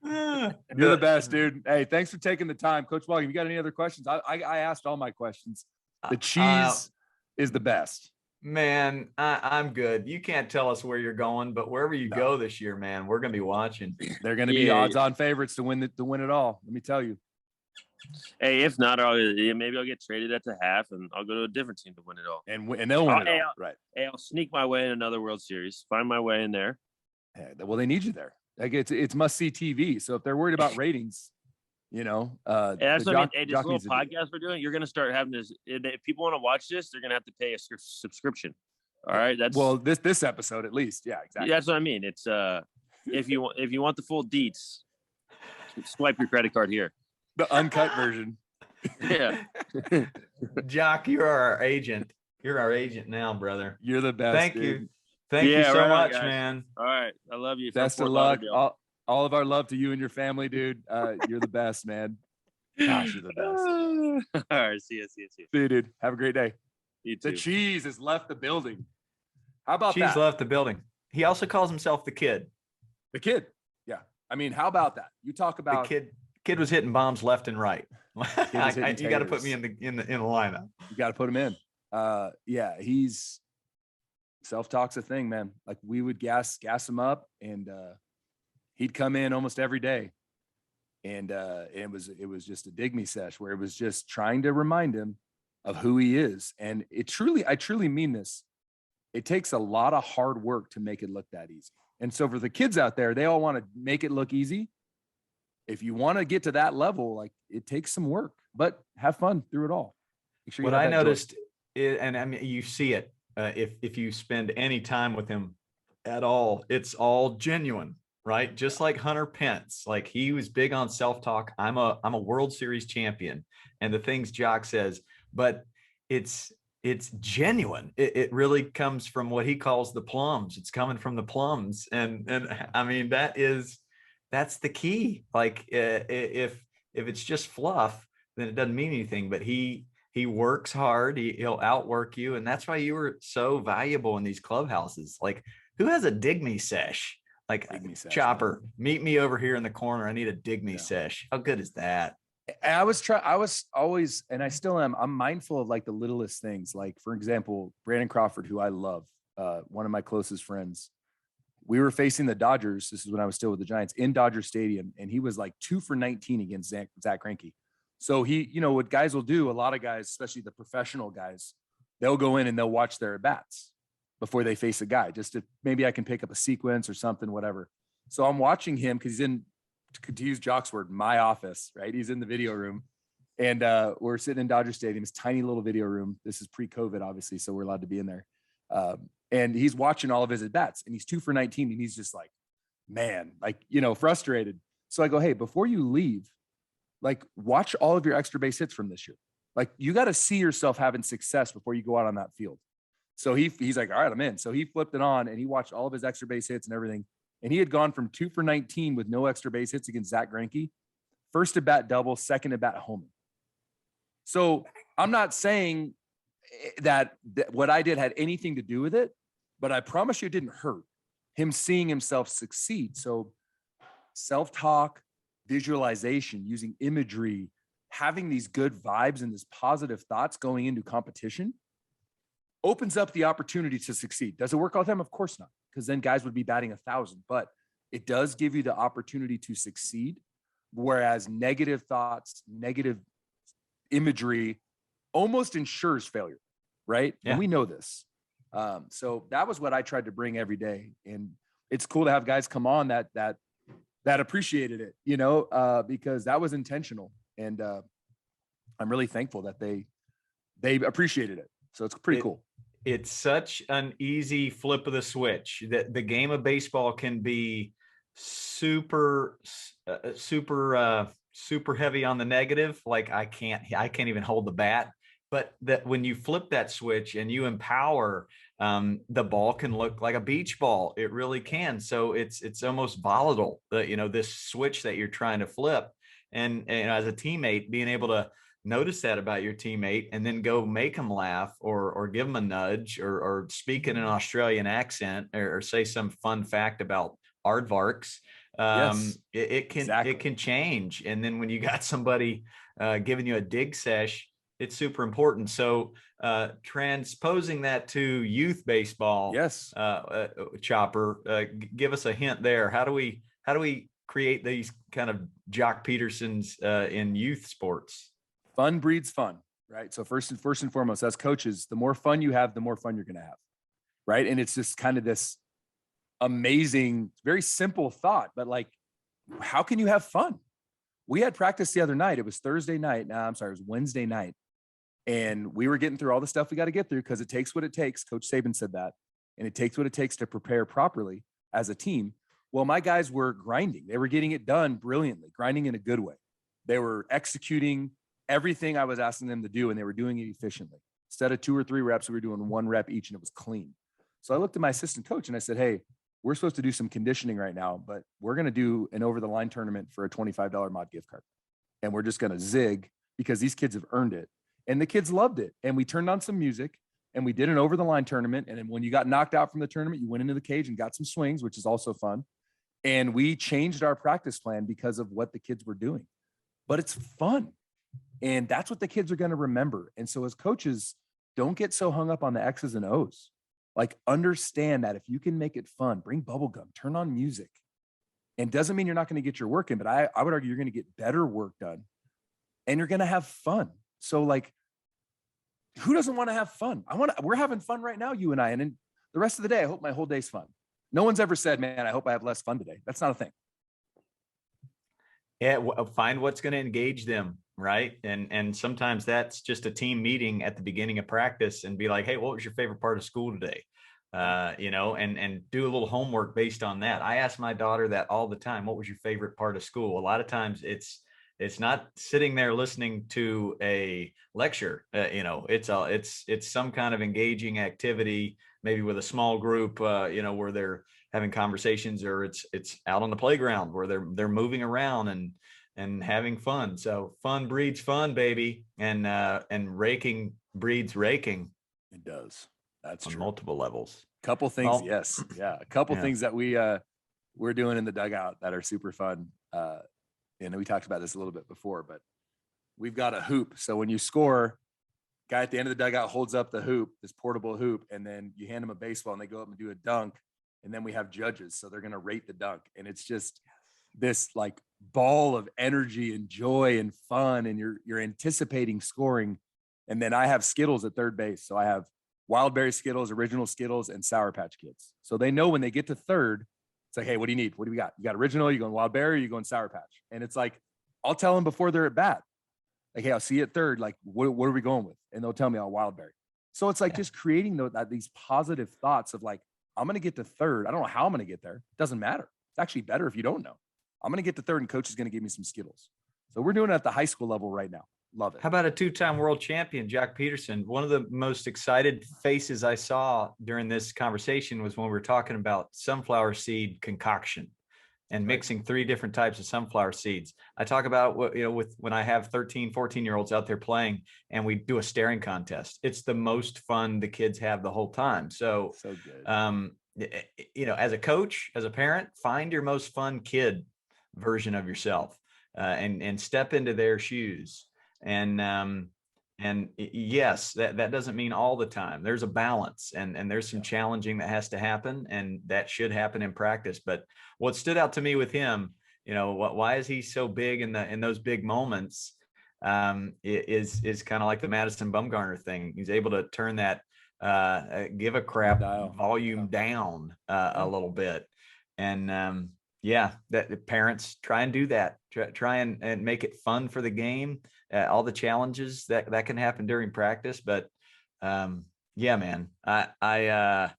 You're the best, dude. Hey, thanks for taking the time. Coach Walken, you got any other questions? I asked all my questions. The cheese is the best. Man, I'm good. You can't tell us where you're going, but wherever you go this year, man, we're gonna be watching. They're going to be odds-on favorites to win it all. Let me tell you. Hey, if not, maybe I'll get traded at the half, and I'll go to a different team to win it all. And they'll win it hey, all. Right. Hey, I'll sneak my way in another World Series. Find my way in there. Hey, well, they need you there. Like it's must-see TV. So if they're worried about ratings, you know, Hey, that's what I mean. Hey, this little needs to do it. podcast we're doing, you're going to start having this. If people want to watch this, they're going to have to pay a subscription. All right. That's this episode at least. Yeah, exactly. That's what I mean. It's if you want the full deets, swipe your credit card here. The uncut version. Yeah. Jock, you're our agent. You're our agent now, brother. You're the best. Thank dude. you. Thank you so right on, much, guys. man. All right. I love you. Best From of Fort luck. Lauderdale. All of our love to you and your family, dude. You're the best, man. Gosh, you're the best. All right. See you. See you, dude. Have a great day. You too. The cheese has left the building. How about She's that? left the building. He also calls himself the kid. The kid. Yeah. I mean, how about that? You talk about The kid was hitting bombs left and right. was hitting You got to put taters. me in the lineup. You got to put him in. Yeah, he's self-talk's a thing, man. Like we would gas him up, and he'd come in almost every day, and it was just a dig me sesh where it was just trying to remind him of who he is. And I truly mean this. It takes a lot of hard work to make it look that easy. And so for the kids out there, they all want to make it look easy. If you want to get to that level, like it takes some work, but have fun through it all. Make sure you What have I that joy. noticed, and I mean, you see it if you spend any time with him at all, it's all genuine, right? Just like Hunter Pence, like he was big on self-talk. I'm a World Series champion, and the things Jock says, but it's genuine. It really comes from what he calls the plums. It's coming from the plums, and I mean that's the key. Like if it's just fluff, then it doesn't mean anything. But he works hard. He'll outwork you, and that's why you were so valuable in these clubhouses. Like, who has a dig me sesh? Like, Dig me sesh, Chopper, meet me over here in the corner. I need a dig me Yeah. sesh. How good is that? And I was always, and I still am, I'm mindful of like the littlest things. Like, for example, Brandon Crawford, who I love, one of my closest friends. We were facing the Dodgers. This is when I was still with the Giants in Dodger Stadium. And he was like 2 for 19 against Zach Greinke. So he, what guys will do, a lot of guys, especially the professional guys, they'll go in and they'll watch their at-bats before they face a guy, just to maybe I can pick up a sequence or something, whatever. So I'm watching him because he's in, to use Jock's word, my office, right? He's in the video room, and we're sitting in Dodger Stadium, this tiny little video room. This is pre-COVID, obviously, so we're allowed to be in there. And he's watching all of his at-bats, and he's 2 for 19, and he's just like, man, like, frustrated. So I go, hey, before you leave, like, watch all of your extra base hits from this year. Like, you got to see yourself having success before you go out on that field. So he's like, all right, I'm in. So he flipped it on and he watched all of his extra base hits and everything. And he had gone from 2 for 19 with no extra base hits against Zach Greinke, first at bat double, second at bat homing. So I'm not saying that what I did had anything to do with it, but I promise you it didn't hurt him seeing himself succeed. So self-talk, visualization, using imagery, having these good vibes and these positive thoughts going into competition opens up the opportunity to succeed. Does it work all the time? Of course not, because then guys would be batting 1,000, but it does give you the opportunity to succeed. Whereas negative thoughts, negative imagery almost ensures failure, right? Yeah. And we know this. So that was what I tried to bring every day. And it's cool to have guys come on that appreciated it, because that was intentional. And I'm really thankful that they appreciated it. So it's pretty cool. It's such an easy flip of the switch that the game of baseball can be super heavy on the negative. Like I can't even hold the bat, but that when you flip that switch and you empower, the ball can look like a beach ball. It really can. So it's almost volatile, this switch that you're trying to flip. And as a teammate, being able to notice that about your teammate and then go make them laugh or give them a nudge or speak in an Australian accent or say some fun fact about aardvarks. Yes, It can change. And then when you got somebody giving you a dig sesh, it's super important. So transposing that to youth baseball, yes, Chopper, give us a hint there. How do we create these kind of Joc Pedersons in youth sports? Fun breeds fun, right? So first and foremost, as coaches, the more fun you have, the more fun you're going to have, right? And it's just kind of this amazing, very simple thought, but like, how can you have fun? We had practice the other night. It was Thursday night. No, I'm sorry, it was Wednesday night. And we were getting through all the stuff we got to get through because it takes what it takes. Coach Saban said that. And it takes what it takes to prepare properly as a team. Well, my guys were grinding. They were getting it done brilliantly, grinding in a good way. They were executing everything I was asking them to do, and they were doing it efficiently. Instead of 2 or 3 reps, we were doing 1 rep each, and it was clean. So I looked at my assistant coach and I said, hey, we're supposed to do some conditioning right now, but we're going to do an over-the-line tournament for a $25 mod gift card. And we're just going to zig because these kids have earned it. And the kids loved it. And we turned on some music and we did an over-the-line tournament. And then when you got knocked out from the tournament, you went into the cage and got some swings, which is also fun. And we changed our practice plan because of what the kids were doing. But it's fun. And that's what the kids are going to remember. And so as coaches, don't get so hung up on the X's and O's. Like, understand that if you can make it fun, bring bubble gum, turn on music. And doesn't mean you're not going to get your work in, but I would argue you're going to get better work done and you're going to have fun. So like, who doesn't want to have fun? We're having fun right now, you and I. And then the rest of the day, I hope my whole day's fun. No one's ever said, man, I hope I have less fun today. That's not a thing. Yeah. Find what's going to engage them. Right. And sometimes that's just a team meeting at the beginning of practice and be like, hey, what was your favorite part of school today? And do a little homework based on that. I ask my daughter that all the time. What was your favorite part of school? A lot of times it's not sitting there listening to a lecture. It's some kind of engaging activity, maybe with a small group, where they're having conversations, or it's out on the playground where they're moving around and having fun. So fun breeds fun, baby. And raking breeds raking. It does. That's on true. Multiple levels. Couple things. Well, yes. Yeah. A couple things that we're doing in the dugout that are super fun. And we talked about this a little bit before, but we've got a hoop. So when you score, guy at the end of the dugout holds up the hoop, this portable hoop, and then you hand them a baseball and they go up and do a dunk. And then we have judges. So they're going to rate the dunk. And it's just this like ball of energy and joy and fun. And you're anticipating scoring. And then I have Skittles at third base. So I have Wild Berry Skittles, Original Skittles, and Sour Patch Kids. So they know when they get to third, it's like, hey, what do you need? What do we got? You got Original, you going Wild Berry, you going Sour Patch? And it's like, I'll tell them before they're at bat. Like, hey, I'll see you at third. Like, what are we going with? And they'll tell me, Wild Berry. So it's like just creating these positive thoughts of like, I'm going to get to third. I don't know how I'm going to get there. It doesn't matter. It's actually better if you don't know. I'm going to get to third and coach is going to give me some Skittles. So we're doing it at the high school level right now. Love it. How about a 2-time world champion, Joc Pederson? One of the most excited faces I saw during this conversation was when we were talking about sunflower seed concoction. and mixing 3 different types of sunflower seeds. I talk about what, with when I have 13, 14-year-olds out there playing and we do a staring contest. It's the most fun the kids have the whole time. So good. As a coach, as a parent, find your most fun kid version of yourself, and step into their shoes. And yes, that doesn't mean all the time. There's a balance, and there's some challenging that has to happen, and that should happen in practice. But what stood out to me with him, why is he so big in those big moments? Is kind of like the Madison Bumgarner thing. He's able to turn that give a crap volume down a little bit, and that the parents try and do that. Try and make it fun for the game. All the challenges that can happen during practice, but man, I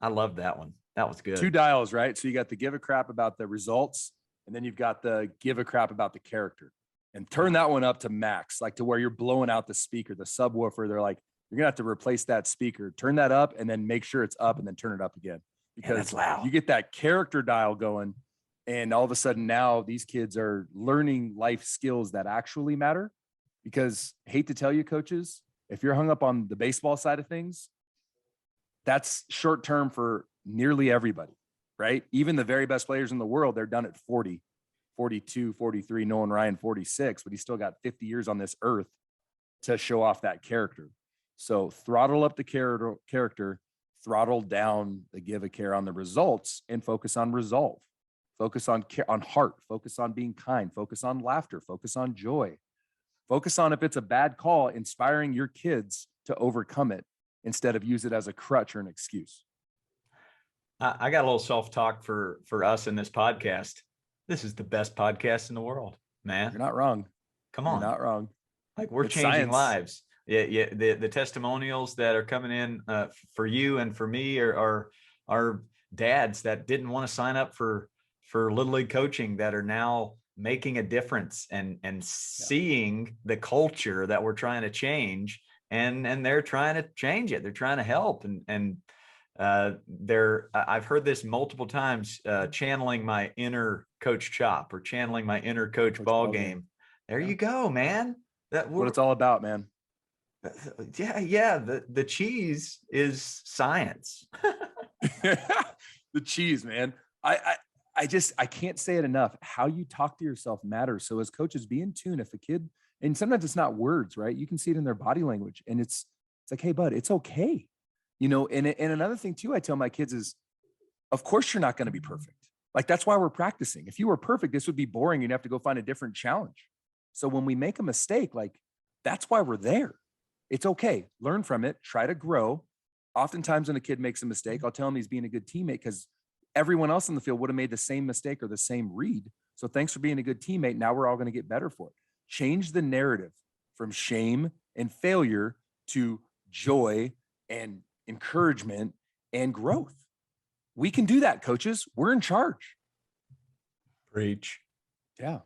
love that one. That was good. 2 dials, right? So you got the give a crap about the results, and then you've got the give a crap about the character, and turn that one up to max, like to where you're blowing out the speaker, the subwoofer. They're like, you're gonna have to replace that speaker, turn that up, and then make sure it's up, and then turn it up again, because you get that character dial going. And all of a sudden now these kids are learning life skills that actually matter. Because hate to tell you, coaches, if you're hung up on the baseball side of things, that's short term for nearly everybody, right? Even the very best players in the world, they're done at 40, 42, 43, Nolan Ryan 46, but he's still got 50 years on this earth to show off that character. So throttle up the character, throttle down the give a care on the results, and focus on resolve. Focus on heart, focus on being kind, focus on laughter, focus on joy, focus on, if it's a bad call, inspiring your kids to overcome it instead of use it as a crutch or an excuse. I got a little self-talk for us in this podcast. This is the best podcast in the world, man. You're not wrong. Come on. You're not wrong. Like, we're changing science. Lives. Yeah. The testimonials that are coming in for you and for me are dads that didn't want to sign up for Little League coaching, that are now making a difference and seeing the culture that we're trying to change, and they're trying to change it. They're trying to help. And I've heard this multiple times, channeling my inner Coach Chop or channeling my inner Coach Ball Game. There you go, man. That's what it's all about, man. Yeah. The cheese is science. The cheese, man. I can't say it enough. How you talk to yourself matters. So as coaches, be in tune. If a kid, and sometimes it's not words, right? You can see it in their body language, and it's like, hey, bud, it's okay. And another thing too, I tell my kids is, of course you're not going to be perfect. Like, that's why we're practicing. If you were perfect, this would be boring. You'd have to go find a different challenge. So when we make a mistake, like, that's why we're there. It's okay. Learn from it. Try to grow. Oftentimes when a kid makes a mistake, I'll tell him he's being a good teammate, because everyone else in the field would have made the same mistake or the same read. So thanks for being a good teammate. Now we're all going to get better for it. Change the narrative from shame and failure to joy and encouragement and growth. We can do that, coaches. We're in charge. Preach. Yeah.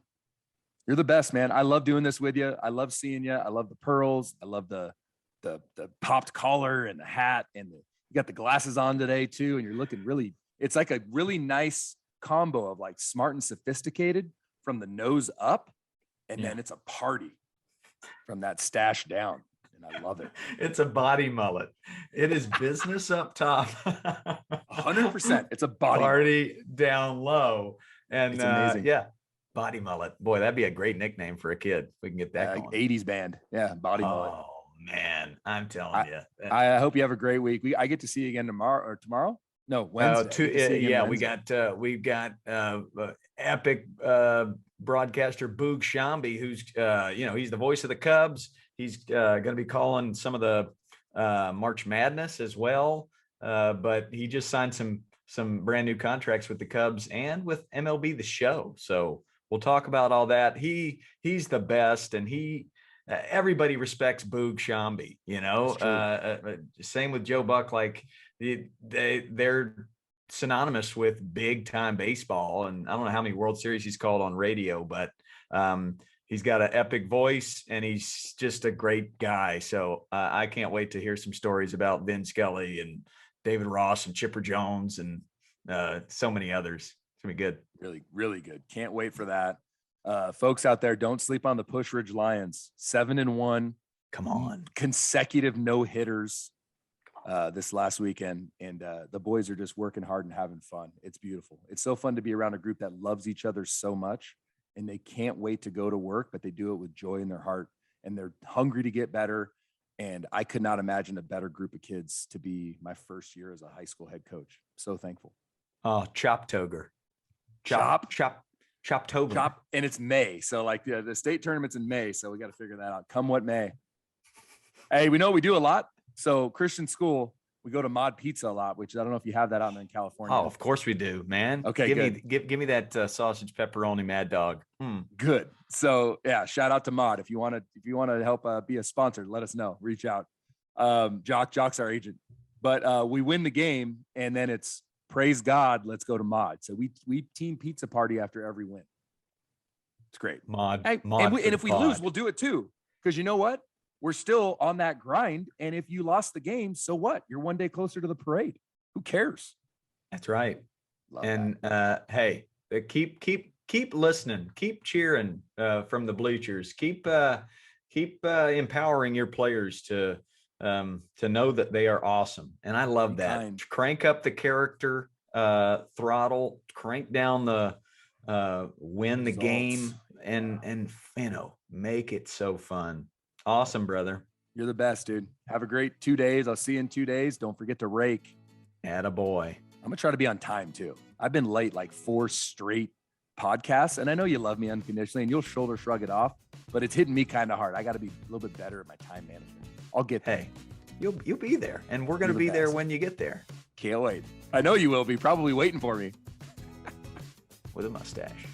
You're the best, man. I love doing this with you. I love seeing you. I love the pearls. I love the popped collar and the hat, and you got the glasses on today too. And you're looking really, it's like a really nice combo of like smart and sophisticated from the nose up. And then it's a party from that stash down. And I love it. It's a body mullet. It is business up top. 100%. It's a party down low. And it's amazing. Body mullet. Boy, that'd be a great nickname for a kid. If we can get that going. 80s band. Yeah. Body mullet. Oh man, I'm telling you. I hope you have a great week. I get to see you again tomorrow. No, Wednesday. We've got epic broadcaster Boog Shambi, who's he's the voice of the Cubs. He's going to be calling some of the March Madness as well. But he just signed some brand new contracts with the Cubs and with MLB The Show. So we'll talk about all that. He's the best, and everybody respects Boog Shambi. Same with Joe Buck. Like they're synonymous with big time baseball, and I don't know how many World Series he's called on radio, but he's got an epic voice, and he's just a great guy. So I can't wait to hear some stories about Vin Scully and David Ross and Chipper Jones and so many others. It's gonna be good. Really, really good. Can't wait for that. Folks out there, don't sleep on the Push Ridge Lions. 7-1. Come on. Consecutive no hitters this last weekend. And the boys are just working hard and having fun. It's beautiful. It's so fun to be around a group that loves each other so much. And they can't wait to go to work, but they do it with joy in their heart. And they're hungry to get better. And I could not imagine a better group of kids to be my first year as a high school head coach. So thankful. Oh, Choptober. And it's May. So like the state tournament's in May. So we got to figure that out. Come what may. Hey, we know we do a lot. So Christian school, we go to Mod Pizza a lot, which I don't know if you have that out in California. Oh, of course we do, man. Okay, give me that sausage pepperoni Mad Dog. Good. So yeah, shout out to Mod. If you want to help be a sponsor, let us know. Reach out. Joc's our agent. But we win the game, and then it's praise God. Let's go to Mod. So we team pizza party after every win. It's great. Mod. And if we lose, we'll do it too. Because you know what? We're still on that grind. And if you lost the game, so what? You're one day closer to the parade. Who cares? That's right. Love hey, keep listening, keep cheering from the bleachers, keep empowering your players to know that they are awesome. And I love that. Kind. Crank up the character throttle, crank down the win the game, and make it so fun. Awesome, brother. You're the best, dude. Have a great 2 days. I'll see you in 2 days. Don't forget to rake. Attaboy. I'm going to try to be on time too. I've been late like 4 straight podcasts, and I know you love me unconditionally and you'll shoulder shrug it off, but it's hitting me kind of hard. I got to be a little bit better at my time management. I'll get there. Hey, you'll be there, and we're going to be there when you get there. Can't wait. I know you will be probably waiting for me. With a mustache.